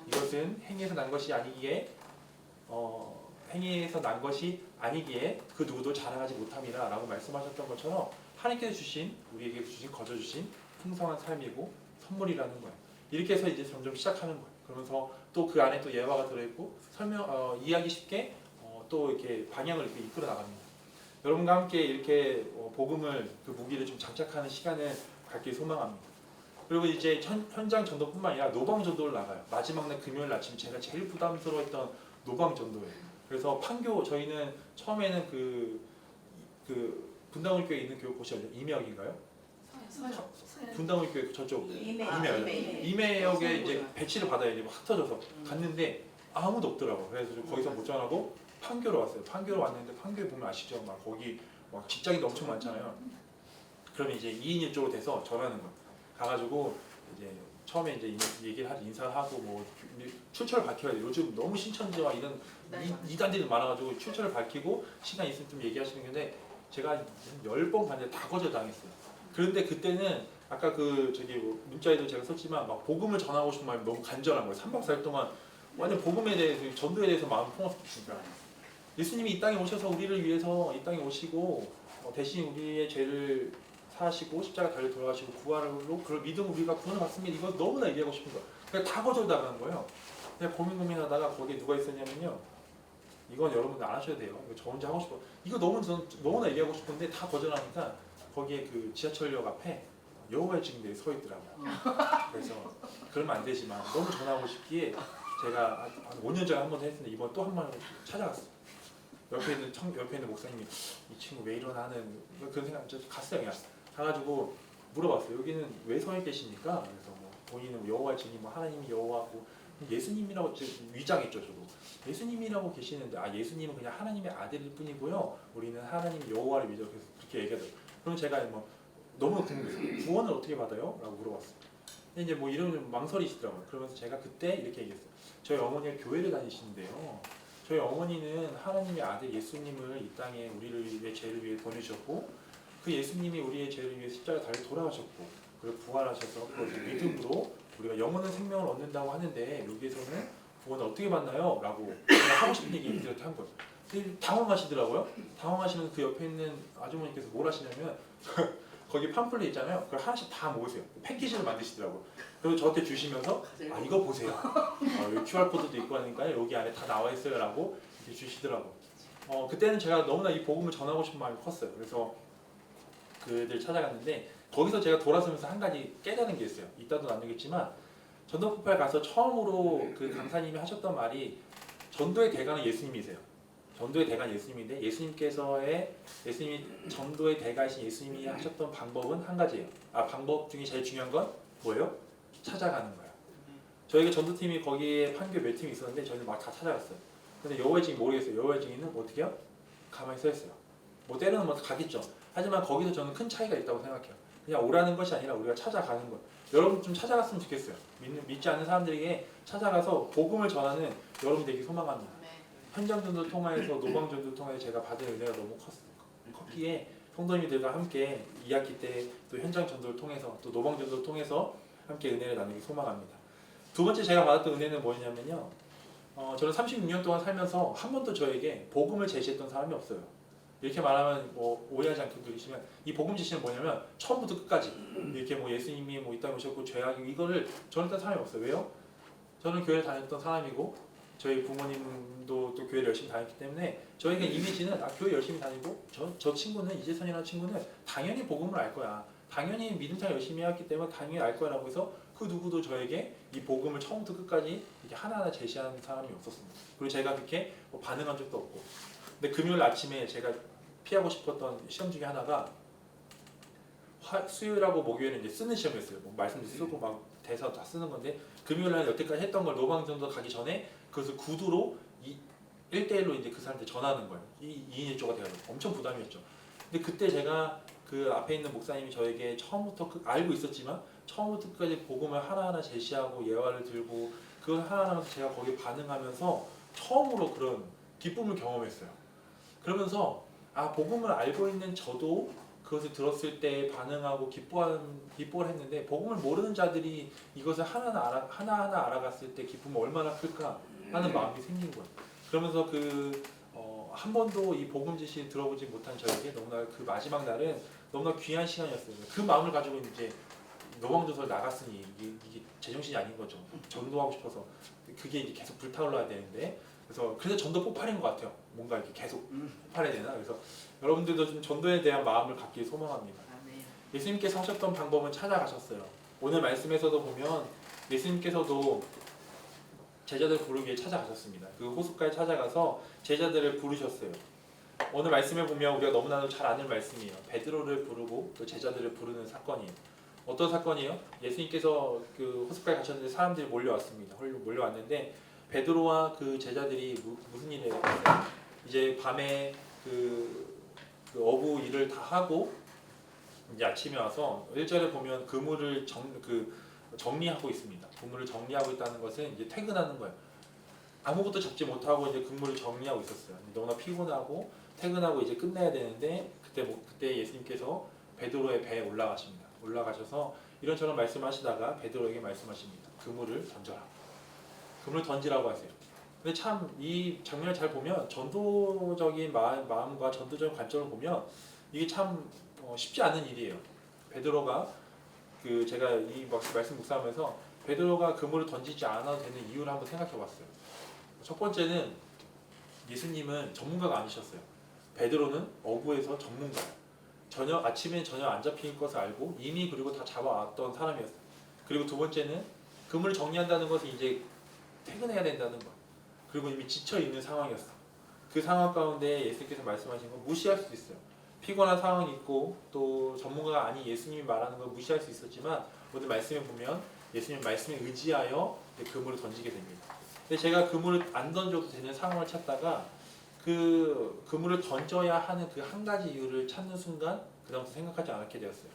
이것은 행위에서 난 것이 아니기에 행위에서 난 것이 아니기에 그 누구도 자랑하지 못함이라 라고 말씀하셨던 것처럼 하나님께서 주신 우리에게 주신 거저 주신 풍성한 삶이고 선물이라는 거예요. 이렇게 해서 이제 점점 시작하는 거예요. 그러면서 또 그 안에 또 예화가 들어있고 이해하기 쉽게 또 이렇게 방향을 이렇게 이끌어 나갑니다. 여러분과 함께 이렇게 복음을 그 무기를 좀 장착하는 시간을 갖길 소망합니다. 그리고 이제 현장 전도뿐만 아니라 노방 전도를 나가요. 마지막 날 금요일 아침 제가 제일 부담스러워했던 노방 전도예요. 그래서 판교 저희는 처음에는 그 분당울교에 있는 교회 곳이 어디죠? 임해역인가요? 분당울교회 저쪽 임해역에 이제 배치를 받아야 돼. 확 터져서 갔는데 아무도 없더라고. 그래서 거기서 못 전하고 판교로 왔어요. 판교로 왔는데 판교에 보면 아시죠? 막 거기 막 직장인도 엄청 많잖아요. 그러면 이제 2인 1조로 돼서 전하는 거예요. 가가지고 이제 처음에 이제 얘기를 하고 인사를 하고 뭐 출처를 밝혀야 돼. 요즘 너무 신천지와 이런 이단들이 많아가지고 출처를 밝히고 시간 있으면 좀 얘기하시는 건데 제가 10번 봤는데 다 거절당했어요. 그런데 그때는 아까 그 저기 문자에도 제가 썼지만 막 복음을 전하고 싶은 마음이 너무 간절한 거예요. 3박 4일 동안 완전 복음에 대해서 전도에 대해서 마음을 품었으니까 예수님이 이 땅에 오셔서 우리를 위해서 이 땅에 오시고 대신 우리의 죄를 사시고 십자가 달려 돌아가시고 구하로 그걸 믿으면 우리가 구원을 받습니다. 이거 너무나 얘기하고 싶은 거예요. 그냥 다 거절당하는 거예요. 그냥 고민하다가 거기에 누가 있었냐면요. 이건 여러분들 안 하셔도 돼요. 이거 저 혼자 하고 싶어. 이거 너무나 얘기하고 싶은데 다 거절하니까 거기에 그 지하철역 앞에 여호와의 증인들이 서 있더라고요. 그래서 그러면 안 되지만 너무 전하고 싶기에 제가 한 5년 전에 한 번 했는데 이번 또 한 번 찾아갔어요. 옆에 있는 목사님이 이 친구 왜 이러나 하는 그런 생각 갔어요. 그냥 가가지고 물어봤어요. 여기는 왜 서 계십니까? 그래서 뭐 본인은 여호와의 증인, 뭐 하나님이 여호와고 예수님이라고 위장했죠. 저도 예수님이라고 계시는데 예수님은 그냥 하나님의 아들일 뿐이고요. 우리는 하나님 여호와를 믿어. 그래서 그렇게 얘기하더라고요. 그럼 제가 뭐 너무 궁금해요. 구원을 어떻게 받아요? 라고 물어봤어요. 근데 이제 뭐 이런 망설이시더라고요. 그러면서 제가 그때 이렇게 얘기했어요. 저희 어머니가 교회를 다니시는데요. 저희 어머니는 하나님의 아들 예수님을 이 땅에 우리를 위해 죄를 위해 보내셨고 그 예수님이 우리의 죄를 위해 십자가 달려 돌아가셨고 그리고 부활하셔서 그것을 믿음으로 우리가 영원한 생명을 얻는다고 하는데 여기에서는 구원을 어떻게 받나요? 라고 제가 하고 싶은 얘기 이렇게 한 거예요. 근데 당황하시더라고요. 당황하시면 그 옆에 있는 아주머니께서 뭘 하시냐면 거기 팜플렛 있잖아요. 그걸 하나씩 다 모으세요. 패키지를 만드시더라고요. 그리고 저한테 주시면서 이거 보세요. 여기 QR코드도 있고 하니까 여기 안에 다 나와 있어요 라고 이렇게 주시더라고요. 그때는 제가 너무나 이 복음을 전하고 싶은 마음이 컸어요. 그래서 그들 찾아갔는데 거기서 제가 돌아서면서 한 가지 깨달은 게 있어요. 이따도 나누겠지만 전도폭발 가서 처음으로 그 강사님이 하셨던 말이 전도의 대가는 예수님이세요. 전도의 대가는 예수님인데 예수님이 전도의 대가이신 예수님이 하셨던 방법은 한 가지예요. 방법 중에 제일 중요한 건 뭐예요? 찾아가는 거예요. 저희가 전도팀이 거기에 판교 몇 팀이 있었는데 저희는 막 다 찾아갔어요. 근데 여호와의 증인 모르겠어요. 여호와의 증인은 어떻게 해요? 가만히 서 있어요. 뭐 때로는 뭐 가겠죠. 하지만 거기서 저는 큰 차이가 있다고 생각해요. 그냥 오라는 것이 아니라 우리가 찾아가는 거예요. 여러분 좀 찾아갔으면 좋겠어요. 믿지 않는 사람들에게 찾아가서 복음을 전하는 여러분 되기 소망합니다. 현장 전도 통해서 노방 전도 통해서 제가 받은 은혜가 너무 컸기에 성도님들과 함께 2학기 때 또 현장 전도를 통해서 또 노방 전도를 통해서 함께 은혜를 나누기 소망합니다. 두 번째 제가 받았던 은혜는 뭐냐면요. 저는 36년 동안 살면서 한 번도 저에게 복음을 제시했던 사람이 없어요. 이렇게 말하면 뭐 오해하지 않게 들으시면 이 복음 제시는 뭐냐면 처음부터 끝까지 이렇게 뭐 예수님이 뭐 이 땅에 오셨고 죄악이고 이거를 전했던 사람이 없어요. 왜요? 저는 교회를 다녔던 사람이고 저희 부모님도 또 교회를 열심히 다녔기 때문에 저희가 이미지는 교회 열심히 다니고 저 친구는 이재선이라는 친구는 당연히 복음을 알 거야. 당연히 믿음생활 열심히 했기 때문에 당연히 알 거야 라고 해서 그 누구도 저에게 이 복음을 처음부터 끝까지 이렇게 하나하나 제시하는 사람이 없었습니다. 그리고 제가 그렇게 뭐 반응한 적도 없고. 근데 금요일 아침에 제가 피하고 싶었던 시험 중에 하나가 수요일하고 목요일에 이제 쓰는 시험이었어요. 뭐 말씀도 쓰고 막 대사 다 쓰는 건데 금요일 날 여태까지 했던 걸 노방전도 가기 전에 그것을 구두로 1대1로 이제 그 사람한테 전하는 거예요. 2인 1조가 돼가지고 엄청 부담이었죠. 근데 그때 제가 그 앞에 있는 목사님이 저에게 처음부터 알고 있었지만 처음부터 끝까지 복음을 하나하나 제시하고 예화를 들고 그걸 하나하나 하면서 제가 거기에 반응하면서 처음으로 그런 기쁨을 경험했어요. 그러면서 아, 복음을 알고 있는 저도 그것을 들었을 때 반응하고 기뻐를 했는데 복음을 모르는 자들이 이것을 하나하나 알아갔을 때 기쁨이 얼마나 클까 하는 마음이 생긴 거예요. 그러면서 한 번도 이 복음 지시 들어보지 못한 저에게 너무나 그 마지막 날은 너무나 귀한 시간이었어요. 그 마음을 가지고 이제 노방조설 나갔으니 이게 제정신이 아닌 거죠. 전도하고 싶어서 그게 이제 계속 불타올라야 되는데 그래서 전도 폭발인 것 같아요. 뭔가 이렇게 계속 폭발해야 되나? 그래서 여러분들도 좀 전도에 대한 마음을 갖길 소망합니다. 예수님께서 하셨던 방법은 찾아가셨어요. 오늘 말씀에서도 보면 예수님께서도 제자들 부르기 위해 찾아가셨습니다. 그 호숫가에 찾아가서 제자들을 부르셨어요. 오늘 말씀에 보면 우리가 너무나도 잘 아는 말씀이에요. 베드로를 부르고 또 제자들을 부르는 사건이에요. 어떤 사건이에요? 예수님께서 그 호숫가에 가셨는데 사람들이 몰려왔습니다. 몰려왔는데 베드로와 그 제자들이 무슨 일을 했어요? 이제 밤에 그 어부 일을 다 하고 이제 아침에 와서 1절에 보면 그물을 정리하고 있습니다. 그물을 정리하고 있다는 것은 이제 퇴근하는 거예요. 아무것도 잡지 못하고 이제 그물을 정리하고 있었어요. 너무나 피곤하고 퇴근하고 이제 끝내야 되는데 그때 예수님께서 베드로의 배에 올라가십니다. 올라가셔서 이런저런 말씀하시다가 베드로에게 말씀하십니다. 그물을 던져라. 그물을 던지라고 하세요. 근데 참 이 장면을 잘 보면 전도적인 마음과 전도적인 관점을 보면 이게 참 쉽지 않은 일이에요. 베드로가 제가 이 말씀 묵상하면서 베드로가 그물을 던지지 않아도 되는 이유를 한번 생각해 봤어요. 첫 번째는 예수님은 전문가가 아니셨어요. 베드로는 어부에서 전문가예요. 아침에 전혀 안 잡힐 것을 알고 이미 그리고 다 잡아왔던 사람이었어요. 그리고 두 번째는 그물을 정리한다는 것은 이제 퇴근해야 된다는 거. 그리고 이미 지쳐 있는 상황이었어. 그 상황 가운데 예수님께서 말씀하신 건 무시할 수도 있어요. 피곤한 상황이 있고 또 전문가가 아닌 예수님이 말하는 걸 무시할 수 있었지만 오늘 말씀에 보면 예수님 말씀에 의지하여 그물을 던지게 됩니다. 근데 제가 그물을 안 던져도 되는 상황을 찾다가 그 그물을 던져야 하는 그 한 가지 이유를 찾는 순간 그다음부터 생각하지 않게 되었어요.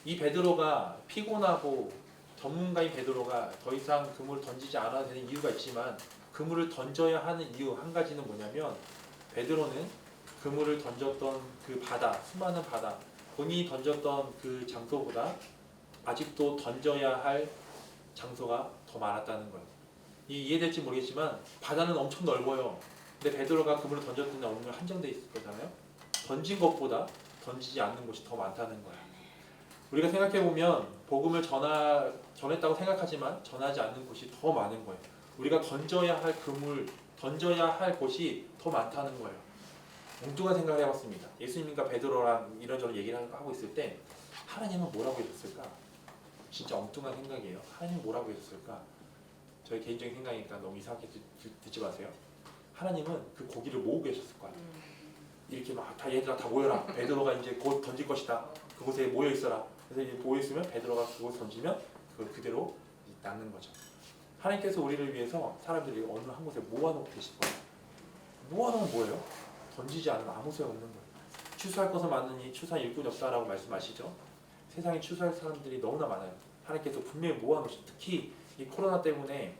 이 베드로가 피곤하고 전문가인 베드로가 더 이상 그물을 던지지 않아도 되는 이유가 있지만 그물을 던져야 하는 이유 한 가지는 뭐냐면 베드로는 그물을 던졌던 그 바다, 수많은 바다, 본인이 던졌던 그 장소보다 아직도 던져야 할 장소가 더 많았다는 거예요. 이해될지 모르겠지만 바다는 엄청 넓어요. 근데 베드로가 그물을 던졌던 어느 정도 한정돼 있을 거잖아요. 던진 것보다 던지지 않는 곳이 더 많다는 거예요. 우리가 생각해보면 복음을 전했다고 생각하지만 전하지 않는 곳이 더 많은 거예요. 우리가 던져야 할 그물, 던져야 할 곳이 더 많다는 거예요. 엉뚱한 생각을 해봤습니다. 예수님과 베드로랑 이런저런 얘기를 하고 있을 때 하나님은 뭐라고 해줬을까? 진짜 엉뚱한 생각이에요. 하나님은 뭐라고 해줬을까? 저희 개인적인 생각이니까 너무 이상하게 듣지 마세요. 하나님은 그 고기를 모으고 계셨을 거예요. 이렇게 막 다 얘들아 다 모여라. 베드로가 이제 곧 던질 것이다. 그곳에 모여 있어라. 그래서 이제 모여 있으면 베드로가 그곳 던지면 그걸 그대로 낚는 거죠. 하나님께서 우리를 위해서 사람들이 어느 한 곳에 모아놓고 계실 거예요. 모아놓으면 뭐예요? 던지지 않으면 아무 소용 없는 거예요. 추수할 것을 많으니 추수할 일꾼이 없다라고 말씀하시죠. 세상에 추수할 사람들이 너무나 많아요. 하나님께서 분명히 모아놓으신, 특히 이 코로나 때문에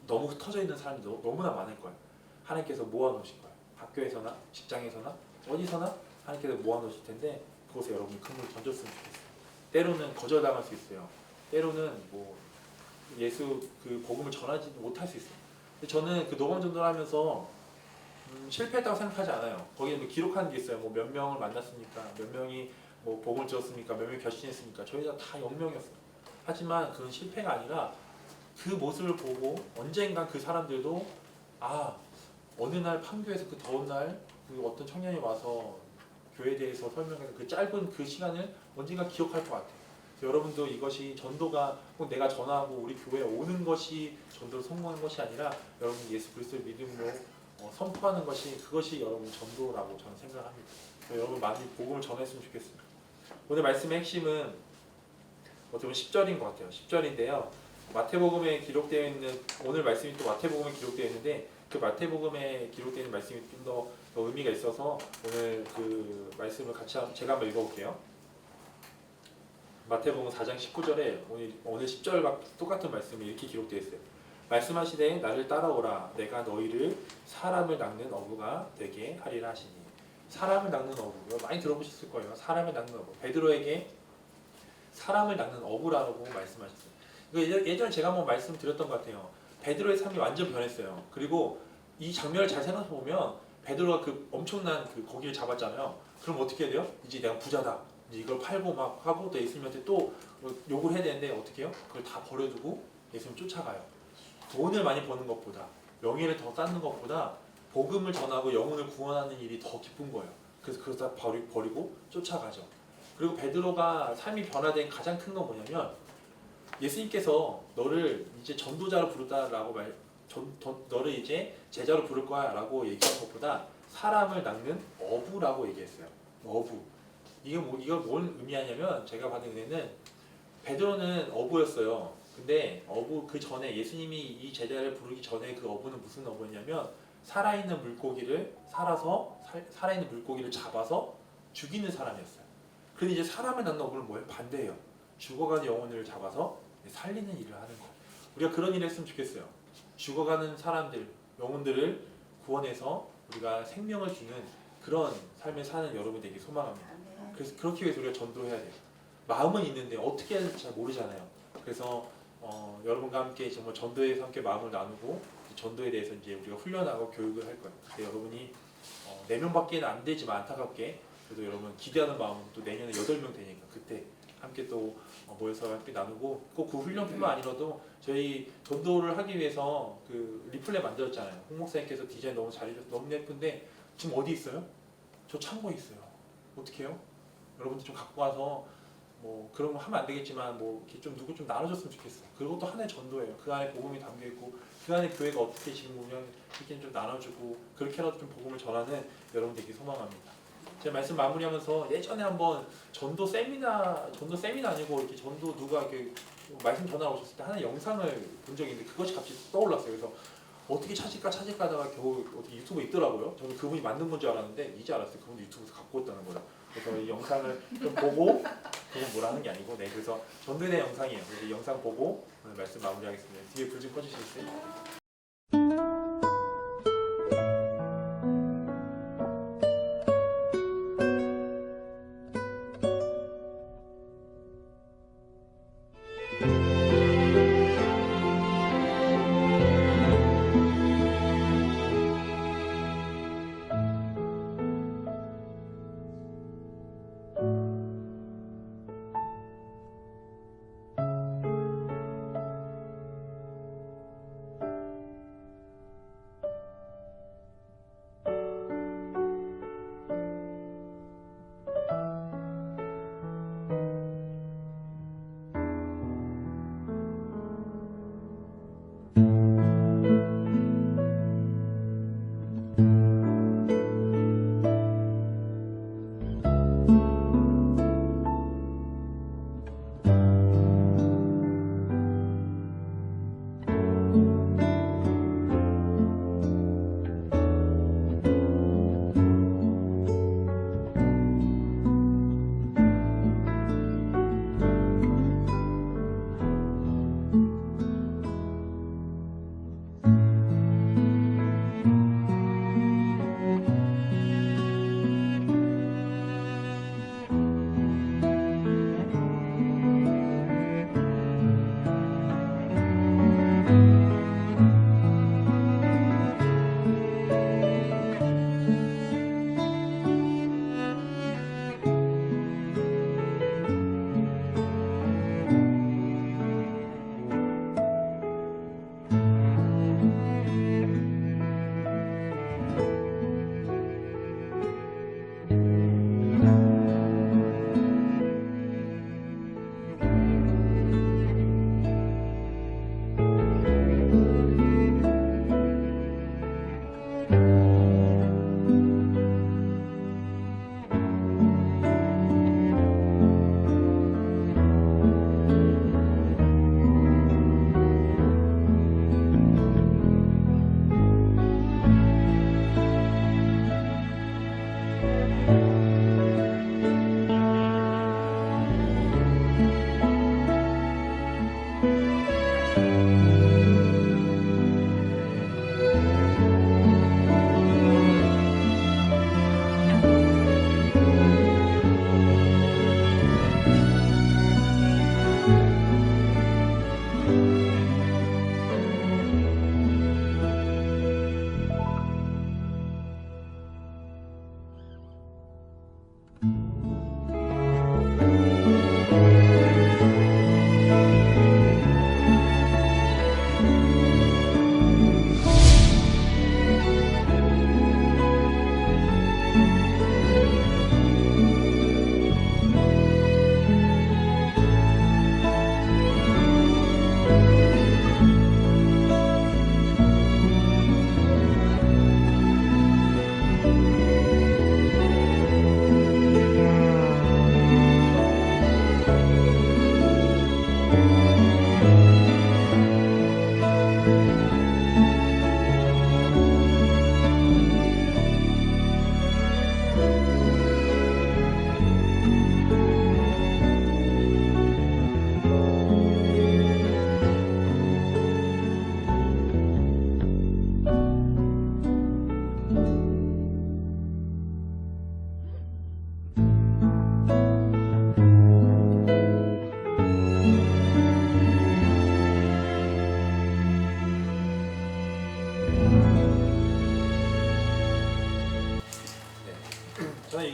너무 흩어져 있는 사람들이 너무나 많을 거예요. 하나님께서 모아놓으실 거예요. 학교에서나 직장에서나 어디서나 하나님께서 모아놓으실 텐데 그곳에 여러분이 그물을 던졌으면 좋겠어요. 때로는 거절당할 수 있어요. 때로는 예수 그 복음을 전하지 못할 수 있어요. 근데 저는 그 노방 전도를 하면서 실패했다고 생각하지 않아요. 거기에 기록하는 게 있어요. 몇 명을 만났습니까? 몇 명이 복음을 들었습니까? 몇 명이 결신했습니까? 저희가 다 0명이었어요. 하지만 그건 실패가 아니라 그 모습을 보고 언젠가 그 사람들도 어느 날 판교에서 그 더운 날 그 어떤 청년이 와서 교회에 대해서 설명해서 그 짧은 그 시간을 언젠가 기억할 것 같아요. 여러분도 이것이 전도가 꼭 내가 전하고 우리 교회에 오는 것이 전도를 성공한 것이 아니라 여러분 예수 그리스도를 믿음으로 선포하는 것이 그것이 여러분 전도라고 저는 생각합니다. 여러분 많이 복음을 전했으면 좋겠습니다. 오늘 말씀의 핵심은 어떻게 보면 10절인 것 같아요. 10절인데요. 마태복음에 기록되어 있는 오늘 말씀이 또 마태복음에 기록되어 있는데 그 마태복음에 기록되어 있는 말씀이 좀 더 의미가 있어서 오늘 그 말씀을 같이 제가 한번 읽어볼게요. 마태복음 4장 19절에 오늘 10절과 똑같은 말씀이 이렇게 기록되어 있어요. 말씀하시되 나를 따라오라 내가 너희를 사람을 낚는 어부가 되게 하리라 하시니. 사람을 낚는 어부, 이거 많이 들어보셨을 거예요. 사람을 낚는 어부. 베드로에게 사람을 낚는 어부라고 말씀하셨어요. 이거 예전에 제가 한번 말씀드렸던 것 같아요. 베드로의 삶이 완전 변했어요. 그리고 이 장면을 잘 생각해 보면 베드로가 그 엄청난 그 고기를 잡았잖아요. 그럼 어떻게 해야 돼요? 이제 내가 부자다. 이제 이걸 팔고 막 하고 또 예수님한테 또 욕을 해야 되는데 어떻게 해요? 그걸 다 버려두고 예수님 쫓아가요. 돈을 많이 버는 것보다 명예를 더 쌓는 것보다 복음을 전하고 영혼을 구원하는 일이 더 기쁜 거예요. 그래서 그걸 다 버리고 쫓아가죠. 그리고 베드로가 삶이 변화된 가장 큰 건 뭐냐면 예수님께서 너를 이제 전도자로 부르다라고 너를 이제 제자로 부를 거야라고 얘기한 것보다 사람을 낚는 어부라고 얘기했어요. 어부. 이거 뭔 의미하냐면 제가 받은 은혜는 베드로는 어부였어요. 근데 어부 그 전에 예수님이 이 제자를 부르기 전에 그 어부는 무슨 어부였냐면 살아있는 물고기를 살아있는 물고기를 잡아서 죽이는 사람이었어요. 근데 이제 사람을 낳는 어부는 뭐예요? 반대예요. 죽어가는 영혼을 잡아서 살리는 일을 하는 거예요. 우리가 그런 일을 했으면 좋겠어요. 죽어가는 사람들, 영혼들을 구원해서 우리가 생명을 주는 그런 삶을 사는 여러분 되게 소망합니다. 그래서 그렇게 위해서 우리가 전도해야 돼요. 마음은 있는데 어떻게 해야 될지 잘 모르잖아요. 그래서 여러분과 함께 정말 전도에 함께 마음을 나누고 전도에 대해서 이제 우리가 훈련하고 교육을 할 거예요. 근데 여러분이 4명밖에는 안 되지만 안타깝게 그래도 여러분 기대하는 마음은 또 내년에 8명 되니까 그때 함께 또 모여서 함께 나누고 꼭 그 훈련뿐만 아니라도 저희 전도를 하기 위해서 그 리플렛 만들었잖아요. 홍 목사님께서 디자인 너무 잘해줘서 너무 예쁜데 지금 어디 있어요? 저 창고에 있어요. 어떻게 해요? 여러분들 좀 갖고 와서 뭐 그런 거 하면 안 되겠지만 뭐 이렇게 좀 누구 좀 나눠줬으면 좋겠어요. 그것도 하나의 전도예요. 그 안에 복음이 담겨 있고 그 안에 교회가 어떻게 지금 운영 이렇게 좀 나눠주고 그렇게라도 좀 복음을 전하는 여러분들에게 소망합니다. 제가 말씀 마무리하면서 예전에 한번 전도 세미나 아니고 이렇게 전도 누가 이렇게 말씀 전화 오셨을 때 하는 영상을 본 적이 있는데 그것이 갑자기 떠올랐어요. 그래서 어떻게 찾을까 하다가 겨우 어떻게 유튜브에 있더라고요. 저는 그분이 만든 건 줄 알았는데 이제 알았어요. 그분도 유튜브에서 갖고 왔다는 거라. 그래서 이 영상을 좀 보고 그건 뭐라 하는 게 아니고 그래서 전도에 대한 영상이에요. 그래서 이 영상 보고 오늘 말씀 마무리하겠습니다. 뒤에 불 좀 꺼주시겠어요?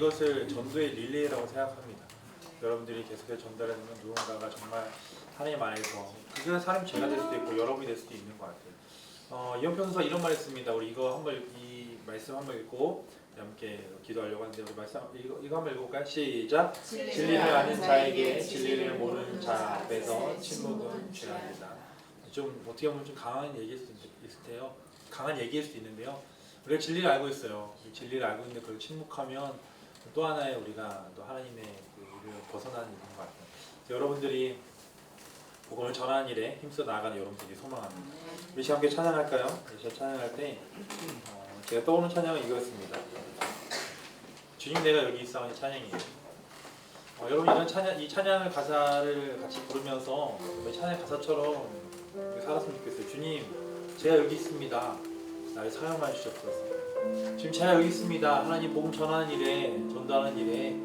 이것을 전도의 릴레이라고 생각합니다. 여러분들이 계속해서 전달하면 누군가가 정말 하나님 안에서 그 사람이 제가 될 수도 있고 여러분이 될 수도 있는 것 같아요. 이현표 선수가 이런 말 했습니다. 우리 이 말씀 한번 읽고 함께 기도하려고 하는데 우리 말씀 이거 한번 읽어볼까요? 시작. 진리를 아는 자에게 진리를 모르는 자 앞에서 침묵은 죄아니다. 좀 어떻게 보면 좀 강한 얘기일 수도 있을 강한 얘기일 수도 있는데요. 우리가 진리를 알고 있어요. 이 진리를 알고 있는데 그걸 침묵하면 또 하나의 우리가 또 하나님의 그 일을 벗어나는 일인 것 같아요. 여러분들이 복음을 전하는 일에 힘써 나아가는 여러분들이 소망합니다. 우리 함께 찬양할까요? 우리 찬양할 때 제가 떠오르는 찬양은 이거였습니다. 주님 내가 여기 있사오니 찬양이에요. 여러분 이 찬양을 가사를 같이 부르면서 찬양 가사처럼 살았으면 좋겠어요. 주님 제가 여기 있습니다. 나를 사용하여 주셨소서. 지금 제가 여기 있습니다. 하나님 복음 전하는 일에 전도하는 일에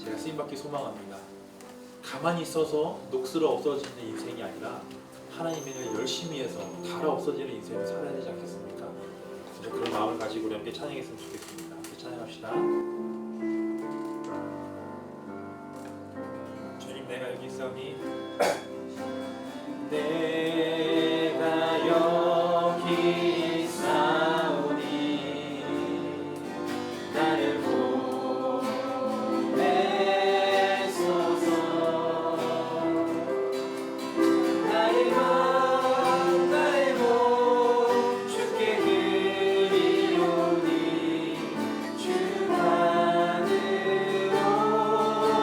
제가 쓰임받기 소망합니다. 가만히 있어서 녹슬어 없어지는 인생이 아니라 하나님의 일을 열심히 해서 달아 없어지는 인생을 살아야 되지 않겠습니까? 그런 마음을 가지고 우리 함께 찬양했으면 좋겠습니다. 함께 찬양합시다. 주님 내가 여기 있사오니 내가 여기 있사오니 나를 보내소서. 나의 마음 나의 몸 주께 드리오니 주만을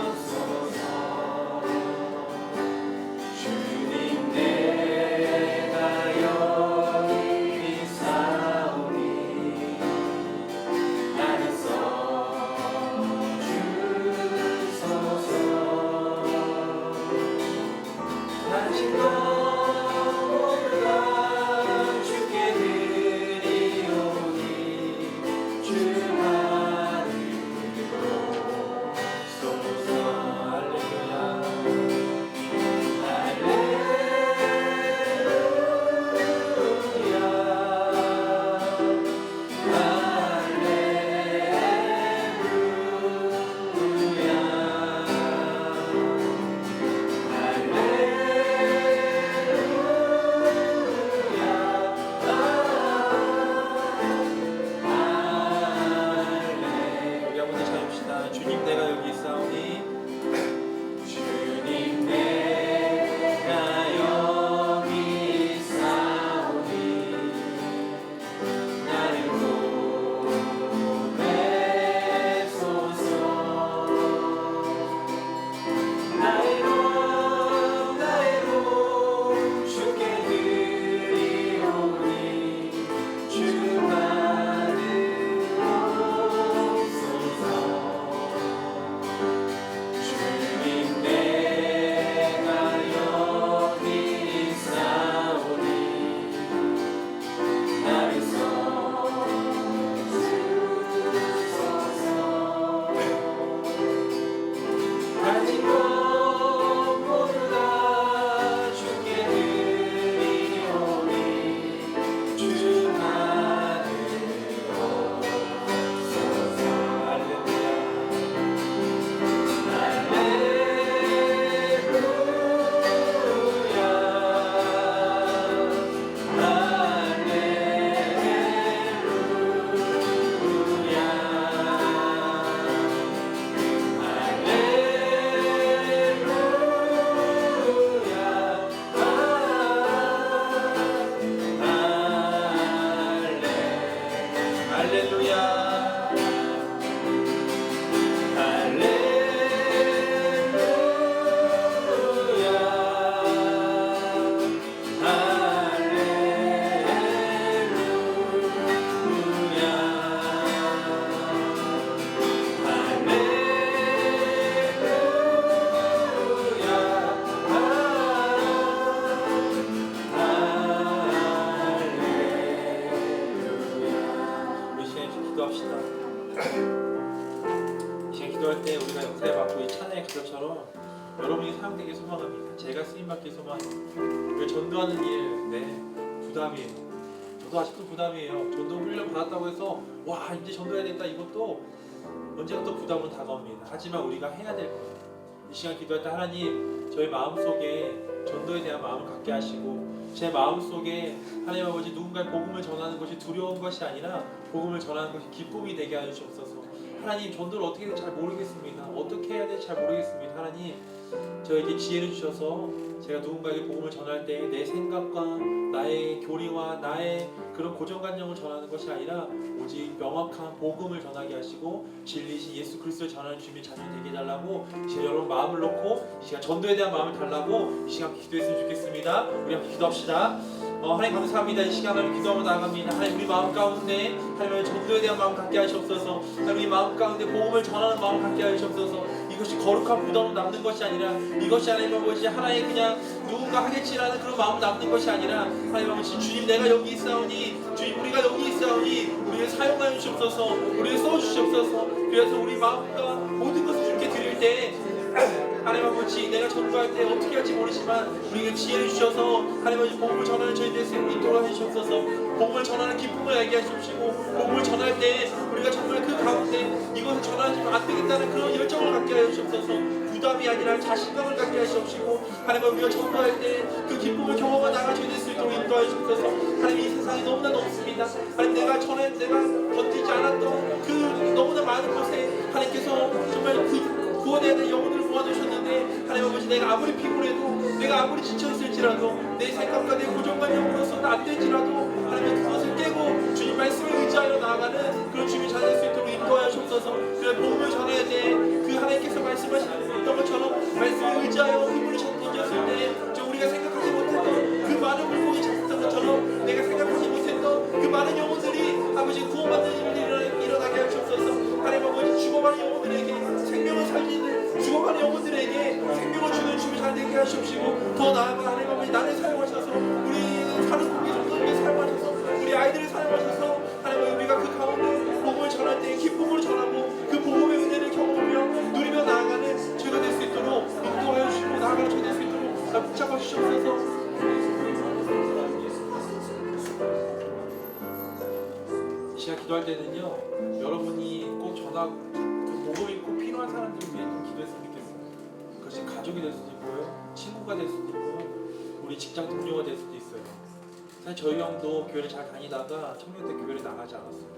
오소서. 주님 내가 여기 있사오니 나를 써주소서. 가진 것 모두 다 주께 드리오니 주만을 오소서. 할렐루야 우리 한번 더 찬양합시다. 주님 내가 여기 있사오니 주님 내가 여기 있사오니 나를 보내소서. 나의 몸 주께 드리오니 주만을 오소서. 주님 내가 여기 있사오니 나를 써주소서. 가진 것 모두 다 주께 드리오니 주만을 오소서. 할렐루야 기도합시다. 이 시간 기도할 때 우리가 역사에 받고 이 찬양의 가사처럼 여러분이 사용되기 소망합니다. 제가 쓰임받기 소망합니다. 우리가 전도하는 일, 부담이에요. 저도 아직도 부담이에요. 전도 훈련 받았다고 해서 와 이제 전도해야겠다 이것도 언제나 또 부담으로 다가옵니다. 하지만 우리가 해야 될 거예요. 이 시간 기도할 때 하나님 저희 마음속에 전도에 대한 마음을 갖게 하시고 제 마음속에 하나님 아버지 누군가의 복음을 전하는 것이 두려운 것이 아니라 복음을 전하는 것이 기쁨이 되게 하여 주옵소서. 하나님 전도를 어떻게 해야 될지 잘 모르겠습니다. 어떻게 해야 될지 잘 모르겠습니다. 하나님 저에게 지혜를 주셔서 제가 누군가에게 복음을 전할 때 내 생각과 나의 교리와 나의 그런 고정관념을 전하는 것이 아니라 오직 명확한 복음을 전하게 하시고 진리이신 예수 그리스도를 전하는 주님의 자녀이 되게 해달라고 이제 여러분 마음을 놓고 이 시간 전도에 대한 마음을 달라고 이 시간 기도했으면 좋겠습니다. 우리 함께 기도합시다. 하나님 감사합니다. 이 시간 하나님 기도하며 나아갑니다. 하나님 우리 마음 가운데 하나님 전도에 대한 마음 갖게 하시옵소서. 하나님 우리 마음 가운데 복음을 전하는 마음 갖게 하시옵소서. 이것이 거룩한 부담으로 남는 것이 아니라 이것이 하나님 아버지 하나의 그냥 누군가 하겠지라는 그런 마음 남는 것이 아니라 하나님 아버지 주님 내가 여기 있사오니 주님 우리가 여기 있사오니 우리를 사용하여 주옵소서. 우리를 써주시옵소서. 그래서 우리 마음과 모든 것을 주님께 드릴 때 하나님 아버지 내가 전도할 때 어떻게 할지 모르지만 우리에게 지혜를 주셔서 하나님 아버지 복음을 전하는 저희 될 수 있도록 해주셔서 복음을 전하는 기쁨을 알게 하시옵시고 복음을 전할 때 우리가 정말 그 가운데 이것을 전하지만 안 되겠다는 그런 열정을 갖게 하여 주옵소서. 부담이 아니라 자신감을 갖게 하시옵시고 하나님 우리가 전도할 때 그 기쁨을 경험하며 나가 저희 될 수 있도록 인도하여 주옵소서. 하나님 이 세상이 너무나 넓습니다. 하나님 내가 버티지 않았던 그 너무나 많은 곳에 하나님께서 정말 구원해야 될 영혼들을 모아두셨는데 하나님 아버지 내가 아무리 피곤해도 내가 아무리 지쳐있을지라도 내 생각과 내 고정관념으로서는 안 될지라도 하나님 그것을 깨고 주님 말씀을 의지하여 나아가는 그런 주님이 잘 될 수 있도록 인도하여 주옵소서. 그래 복음을 전해야 돼. 그 하나님께서 말씀하시는 것처럼 말씀을 의지하여 그분이 던졌을 때 우리가 생각하지 못했던 그 많은 물고기 잡았던 것처럼 내가 생각하지 못했던 그 많은 영혼들이 아버지 구원받는 일이 일어나게 하여 주옵소서. 하나님 아버지 죽어가는 영혼들에게 생명을 살리는 죽어가는 영혼들에게 생명을 주는 주님 잘 되게 하시옵시고 더 나아가 하나님 아버지 나를 사용하셔서 우리 사는 고기 정도에게 사용하셔서 우리 아이들을 사용하셔서 하나님 아버지 우리가 그 가운데 복음을 전할 때 기쁨을 전하고 그 복음의 은혜를 경험하며 누리며 나아가는 저희가 될 수 있도록 인도하여 주시고 나아가는 저희가 될 수 있도록 붙잡아 주시옵소서. 이 시간 기도할 때는요 여러분이 꼭 그 복음이 꼭 필요한 사람들을 위해 좀 기도했으면 좋겠어요. 그것이 가족이 될 수도 있고요 친구가 될 수도 있고 우리 직장 동료가 될 수도 있어요. 사실 저희 형도 교회를 잘 다니다가 청년 때 교회를 나가지 않았어요.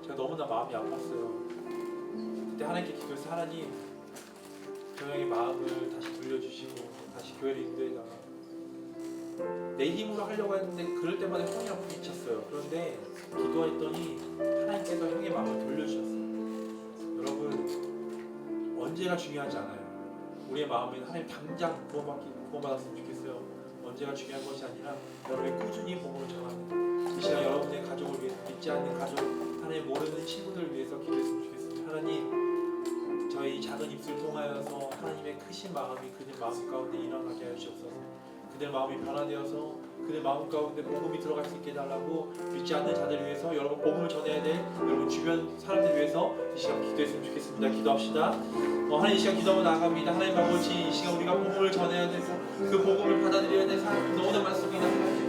제가 너무나 마음이 아팠어요. 그때 하나님께 기도해서 하나님 저 형의 마음을 다시 돌려주시고 다시 교회를 인도해다가 내 힘으로 하려고 했는데 그럴 때마다 형이랑 부딪혔어요. 그런데 기도했더니 하나님께서 형의 마음을 돌려주셨어요. 여러분 언제가 중요하지 않아요. 우리의 마음에는 하나님 당장 구원받았으면 좋겠어요. 언제가 중요한 것이 아니라 여러분의 꾸준히 복음을 전하는 이 시간 여러분의 가족을 위해서 믿지 않는 가족 하나님 모르는 친구들을 위해서 기도했으면 좋겠습니다. 하나님 저희 작은 입술 통하여서 하나님의 크신 마음이 그들 마음 가운데 일어나게 하여 주옵소서. 그들 마음이 변화되어서 그들 마음 가운데 복음이 들어갈 수 있게 해달라고 믿지 않는 자들을 위해서 여러분 복음을 전해야 될 여러분 주변 사람들을 위해서 이 시간 기도했으면 좋겠습니다. 기도합시다. 하나님 이 시간 기도하고 나갑니다. 하나님 아버지 이 시간 우리가 복음을 전해야 되고 그 복음을 받아들여야 될 사람들이 너무나 많습니다.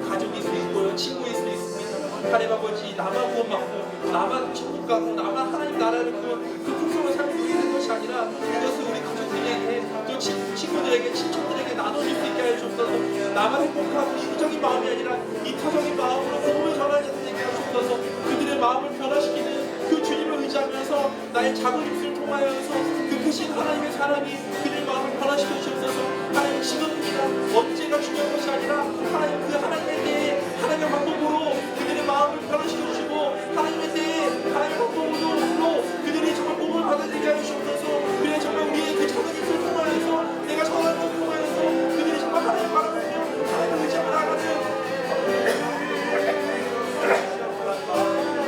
가족일 수 있고요 친구일 수 있습니다. 하나님 아버지 나만 구원받고 나만 천국 가고 나만 하나님 나라를 그 풍성한 삶을 누리는 것이 아니라 그것을 우리 가족들에게 또 친구들에게 친척들에게 나눠줄 수 있게 하여 주옵소서. 나만 행복하고 이기적인 마음이 아니라 이타적인 마음으로 복음을 전하는 자들에게 하여 주옵소서. 그들의 마음을 변화시키는 그 주님을 의지하면서 나의 작은 입술을 통하여서 그 크신 하나님의 사랑이 그들의 마음을 변화시켜 주옵소서. 하나님 지금입니다. 언제가 중요한 것이 아니라 하나님 그 하나님의 때에 하나님의 방법으로 그들의 마음을 변화시켜 주시고 하나님의 때에 하나님의 방법으로 그들이 정말 복음을 받아들이게 하여 주옵소서. 그래 정말 우리의 그 작은 입술을 통하여서 내가 전하는 것을 통하여서 그들이 정말 하나님 바라보며 하나님을 의지하며 나아가는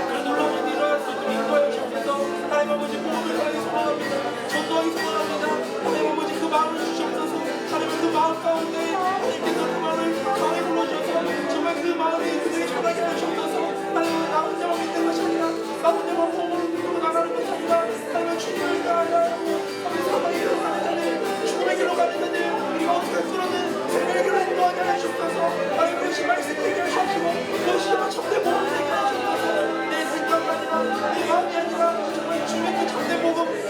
그런 놀라운 일이 일어날 수 있도록 인도하여 주옵소서. 하나님 아버지 복음을 전하기 소망합니다. 전도하기 소망합니다. 하나님 아버지 그 마음을 주시옵소서. 하나님 그 마음 가운데 하나님께서 그 마음을 강하게 불러주셔서 정말 그 마음이 그들에게 전하게 하시옵소서. 하나님 나 혼자만 믿는 것이 아니라 나 혼자만 복음을 믿고 나가는 것이 아니라 하나님 주님을 따라가고 하나님 사망의 길로 가는 자들 죽음의 길로 가는 자들 우리가 어떻게 할수록은 생명의 길로 인도하게 하시옵소서. 하나님 그것이 말씀되게 하시옵시고 그것이 정말 참된 복음이 되게 하시옵소서. 내 생각이 아니라 내 마음이 아니라 정말 주님의 그 참된 복음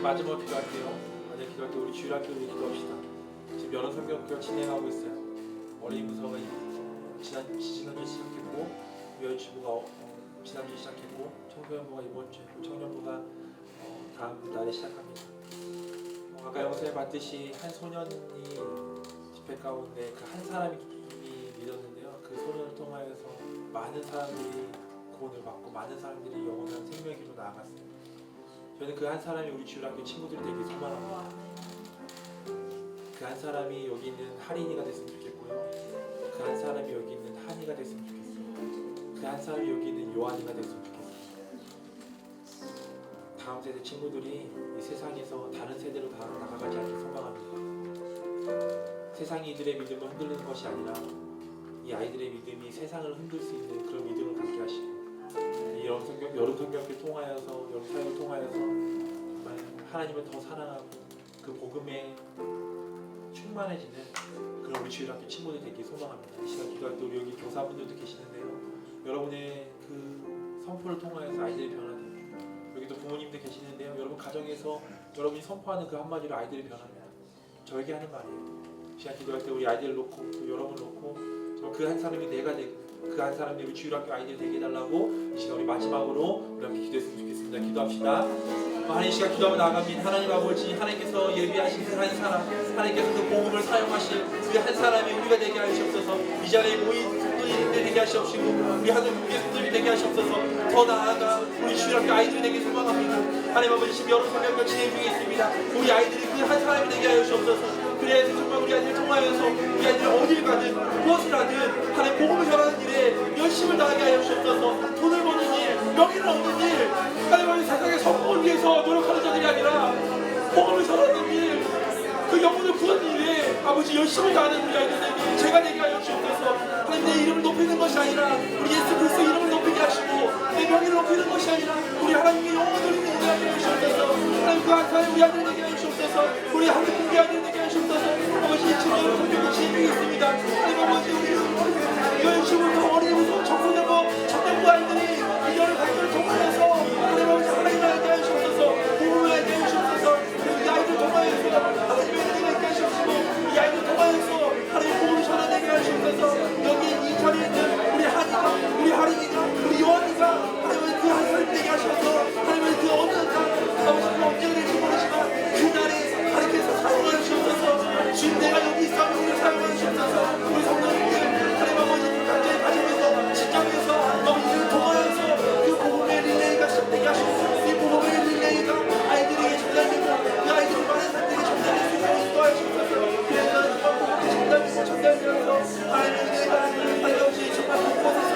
마지막으로 기도할게요. 만약 기도할 때 우리 주일학교로 기도합시다. 지금 여러 성경학교가 진행하고 있어요. 어린이 부서가 지난주에 시작했고, 유아유치부가 지난주에 시작했고, 청소년부가 이번 주에, 청년부가 다음 달에 시작합니다. 아까 영상에 봤듯이 한 소년이 집회 가운데 그 한 사람이 믿었는데요. 그 소년을 통하여서 많은 사람들이 구원을 받고 많은 사람들이 영원한 생명의 길로 나아갔어요. 저는 그 한 사람이 우리 주일학교 친구들이 되길 소망합니다. 그 한 사람이 여기 있는 할인이가 됐으면 좋겠고요. 그 한 사람이 여기 있는 한이가 됐으면 좋겠어요. 그 한 사람이 여기 있는 요한이가 됐으면 좋겠어요. 다음 세대 친구들이 이 세상에서 다른 세대로 다 나아가지 않길 소망합니다. 세상이 이들의 믿음을 흔들리는 것이 아니라 이 아이들의 믿음이 세상을 흔들 수 있는 그런 믿음을 갖게 하시고, 이 여름 성경을 통하여서, 여름 사역을 통하여서 정말 하나님을 더 사랑하고 그 복음에 충만해지는 그런 우리 주일학교 친구들이 되길 소망합니다. 이 시간 기도할 때 우리 여기 교사분들도 계시는데요. 여러분의 그 선포를 통하여서 아이들이 변화돼요. 여기도 부모님들 계시는데요. 여러분 가정에서 여러분이 선포하는 그 한마디로 아이들이 변합니다. 저에게 하는 말이에요. 이 시간 기도할 때 우리 아이들을 놓고 또 여러분을 놓고 그 한 사람이 내가 되고 그 한 사람이 우리 주일학교 아이들이 되게 해달라고 이 시간 우리 마지막으로 우리 함께 기도했으면 좋겠습니다. 기도합시다. 하나님, 이 시간 기도하며 나아갑니다. 하나님 아버지, 하나님께서 예비하신 그 한 사람, 하나님께서 그 복음을 사용하실 그 한 사람이 우리가 되게 하시옵소서. 이 자리에 모인 성도님들 되게 하시옵시고 우리 하나님 교회들이 되게 하시옵소서. 더 나아가 우리 주일학교 아이들이 되게 소망합니다. 하나님 아버지, 지금 여러 성경과 진행 중에 있습니다. 우리 아이들이 그 한 사람이 되게 하시옵소서. 그래야지 정말 우리 아이들 통하여서 우리 아이들이 어딜 가든 무엇을 하든 하나님 복음을 전하는 일에 열심을 다하게 하여 주옵소서. 돈을 버는 일, 명예를 얻는 일, 하나님 세상의 성공을 위해서 노력하는 자들이 아니라 복음을 전하는 일, 그 영혼을 구하는 일에 아버지 열심을 다하는 우리 아이들에게 제가 되게 하여 주옵소서. 하나님, 내 이름을 높이는 것이 아니라 우리 예수 그리스도 이름을 높이게 하시고 내 명예를 높이는 것이 아니라 우리 하나님의 영혼을 드리는 일을 하게 하여 주옵소서. 하나님, 그 한 사람 우리 아이들 되게 하여 주옵소서. 우리 하나님 우리 아이들 되게 하여 주옵소서. 아버지, 이 친구들 성경이 진행되고 있습니다. 하나님 아버지, 우리 유아유치부터 어린이부터 청소년부, 청년부 아이들이 이 여러 가정을 통하여서 하나님 아버지 하나님을 알게 하여 주옵소서. 복음을 알게 하여 주옵소서. 이 아이들 통하여서 하나님의 은혜가 있게 하시옵시고 이 아이들 통하여서 하나님의 복음을 전하게 하여 주옵소서. 여기 이 자리에 있는 우리 한이가, 우리 할인이가, 우리 요한이가 하나님의 그 한 사람 되게 하셔서 하나님의 그 어느 날 아버지 그 언제가 될지 모르지만 그날에 하나님께서 사용하여 주옵소서. 주님, 내가 여기 있어 우리를 사용하여 주옵소서. 우리 성도님들 하나님 아버지 각자의 가정에서 직장에서 아버지 이를 통하여서 그 복음의 릴레이가 시작되게 하시고 이 복음의 릴레이가 아이들에게 전달되고 그 아이들이 많은 사람들에게 전달될 수 있도록 인도하여 주옵소서. 그래서 정말 복음이 전달되어서 하나님의 은혜가 하나님 아버지 정말 곳곳에서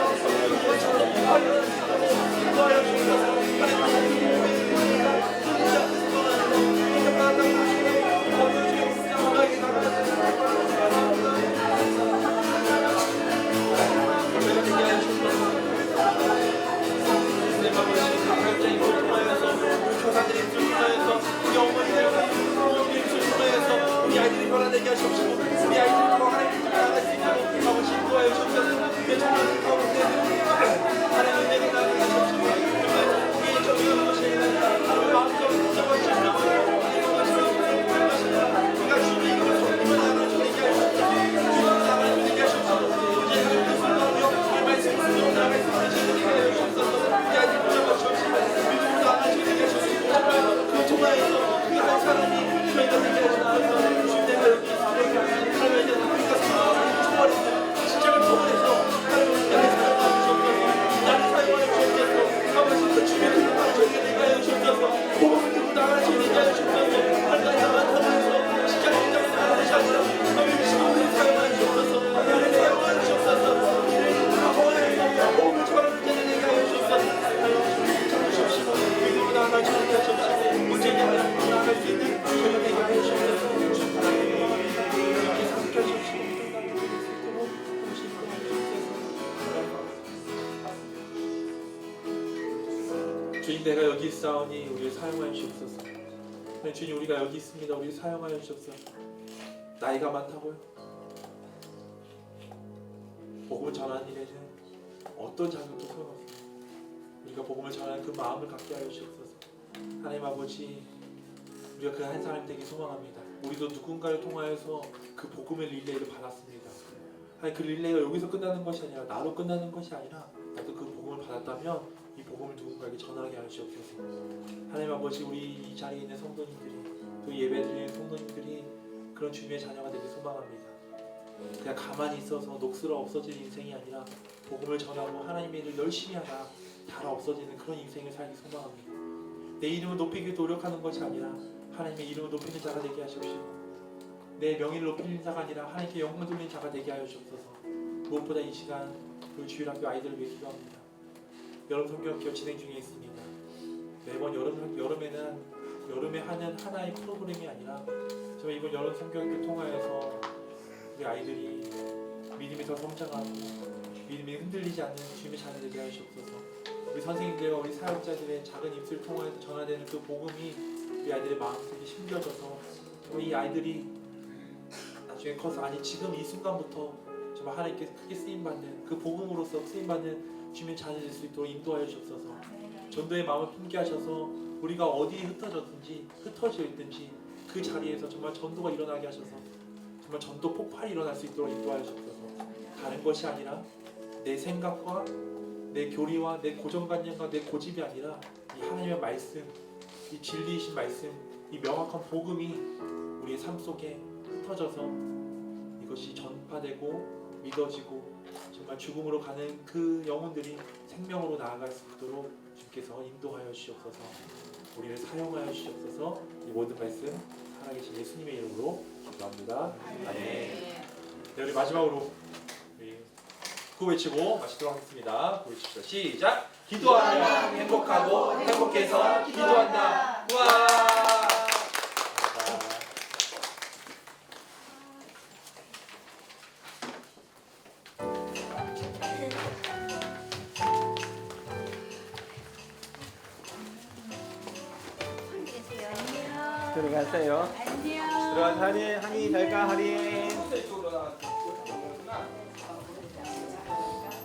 그걸 전달하여 수 있도록 인도하여 주옵소서. 하나님 아버지 그 복음의 릴레이가 끊이지 않는 동안 이제 나아가고 싶고 어느 주에 나아가게 나가는 교사들의 입술 통하여서 우리 어머니들과 부모님의 입술 통하여서 우리 아이들이 변화되게 하시옵시고 우리 아이들이 더 하나님께 나아갈 수 있도록 아버지 인도하여 주옵소서. 내 정말 가운데 하나님의 은혜가 나아가게 하시옵시고 정말 우리의 정의가 것이 아니라 마음적으로 붙잡아 주시옵소서. 우리가 주님의 이름을 섬기며 나아갈 수 있게 하시옵소서. 주님을 나아갈 수 있게 하시옵소서. 이제 하나님의 손으로 우리의 말씀을 순종으로 나아갈 수 있게 하여 주옵소서. 우리 아이들 붙잡아 주옵시고 믿음으로 나아갈 수 있게 하시옵소서. 그 통하여서 그 한 사람이 저희가 되게 하시옵소서. 주님, 내가 여기 있으니까 하나님의 이제 우리가 생각하는 초월했는 시작을 통해서 하나님의 나를 사용하여 주옵소서. 나를 사용하여 주옵소서. 아버지 그 주님의 기름을 저희가 되게 하여 주옵소서. 복음을 들고 나가는 저희가 되게 하여 주옵소서. 하나님만 통해서 시작을 나가는 것이 아니라 아버지 우리를 사용하여 주옵소서. 우리를 사용하여 주옵소서. 우리를 통하여서 복음을 전하는 자들 되게 하여 주옵소서. 잡으시옵시고 믿음으로 나아갈 수 있게 하시옵시고 문제가 나아갈 수 있는 저희가 되게 하여 주옵소서. 이렇게 삼켜 주옵시고 주님, 내가 여기 있사오니 우리를 사용하여 주옵소서. 주님, 우리가 여기 있습니다. 우리를 사용하여 주옵소서. 나이가 많다고요? 복음을 전하는 일에는 어떤 자격도 소용없습니다. 우리가 복음을 전하는 그 마음을 갖게 하여 주옵소서. 하나님 아버지, 우리가 그 한 사람 되기 소망합니다. 우리도 누군가를 통하여서 그 복음의 릴레이를 받았습니다. 아니 그 릴레이가 여기서 끝나는 것이 아니라 나로 끝나는 것이 아니라 나도 그 복음을 받았다면 이 복음을 누군가에게 전하게 하시옵소서. 하나님 아버지, 우리 이 자리에 있는 성도님들이 또 예배드리는 성도님들이 그런 주님의 자녀가 되기 소망합니다. 그냥 가만히 있어서 녹슬어 없어질 인생이 아니라 복음을 전하고 하나님의 일을 열심히 하다 닳아 없어지는 그런 인생을 살기 소망합니다. 내 이름을 높이기 노력하는 것이 아니라 하나님의 이름을 높이는 자가 되게 하십시오. 내 명예를 높이는 자가 아니라 하나님께 영광 돌리는 자가 되게 하여 주옵소서. 무엇보다 이 시간 우리 주일학교 아이들을 위해 기도합니다. 여름 성경학교 진행 중에 있습니다. 매번 여름에 하는 하나의 프로그램이 아니라 정말 이번 여름 성경학교 통하여서 우리 아이들이 믿음이 더 성장하고 믿음이 흔들리지 않는 주님의 자녀 되게 하여 주옵소서. 우리 선생님들과 우리 사역자들의 작은 입술을 통하여서 전화되는 그 복음이 우리 아이들의 마음속에 심겨져서 이 아이들이 나중에 커서 아니 지금 이 순간부터 정말 하나님께서 크게 쓰임받는 그 복음으로서 쓰임받는 주님의 자녀 될 수 있도록 인도하여 주옵소서. 전도의 마음을 품게 하셔서 우리가 어디에 흩어져 있든지 그 자리에서 정말 전도가 일어나게 하셔서 정말 전도 폭발이 일어날 수 있도록 인도하여 주옵소서. 다른 것이 아니라 내 생각과 내 교리와 내 고정관념과 내 고집이 아니라 이 하나님의 말씀, 이 진리이신 말씀, 이 명확한 복음이 우리의 삶 속에 흩어져서 이것이 전파되고 믿어지고 정말 죽음으로 가는 그 영혼들이 생명으로 나아갈 수 있도록 주께서 인도하여 주시옵소서. 우리를 사용하여 주시옵소서. 이 모든 말씀 살아계신 예수님의 이름으로 기도합니다. 아멘. 네, 우리 마지막으로 우리 구호 외치고 마치도록 하겠습니다. 구호 외칩시다. 시작! 기도하면 행복하고 행복해서 기도한다. 우와! 들어가세요. 안녕. 들어가서 하리 잘 가, 하리.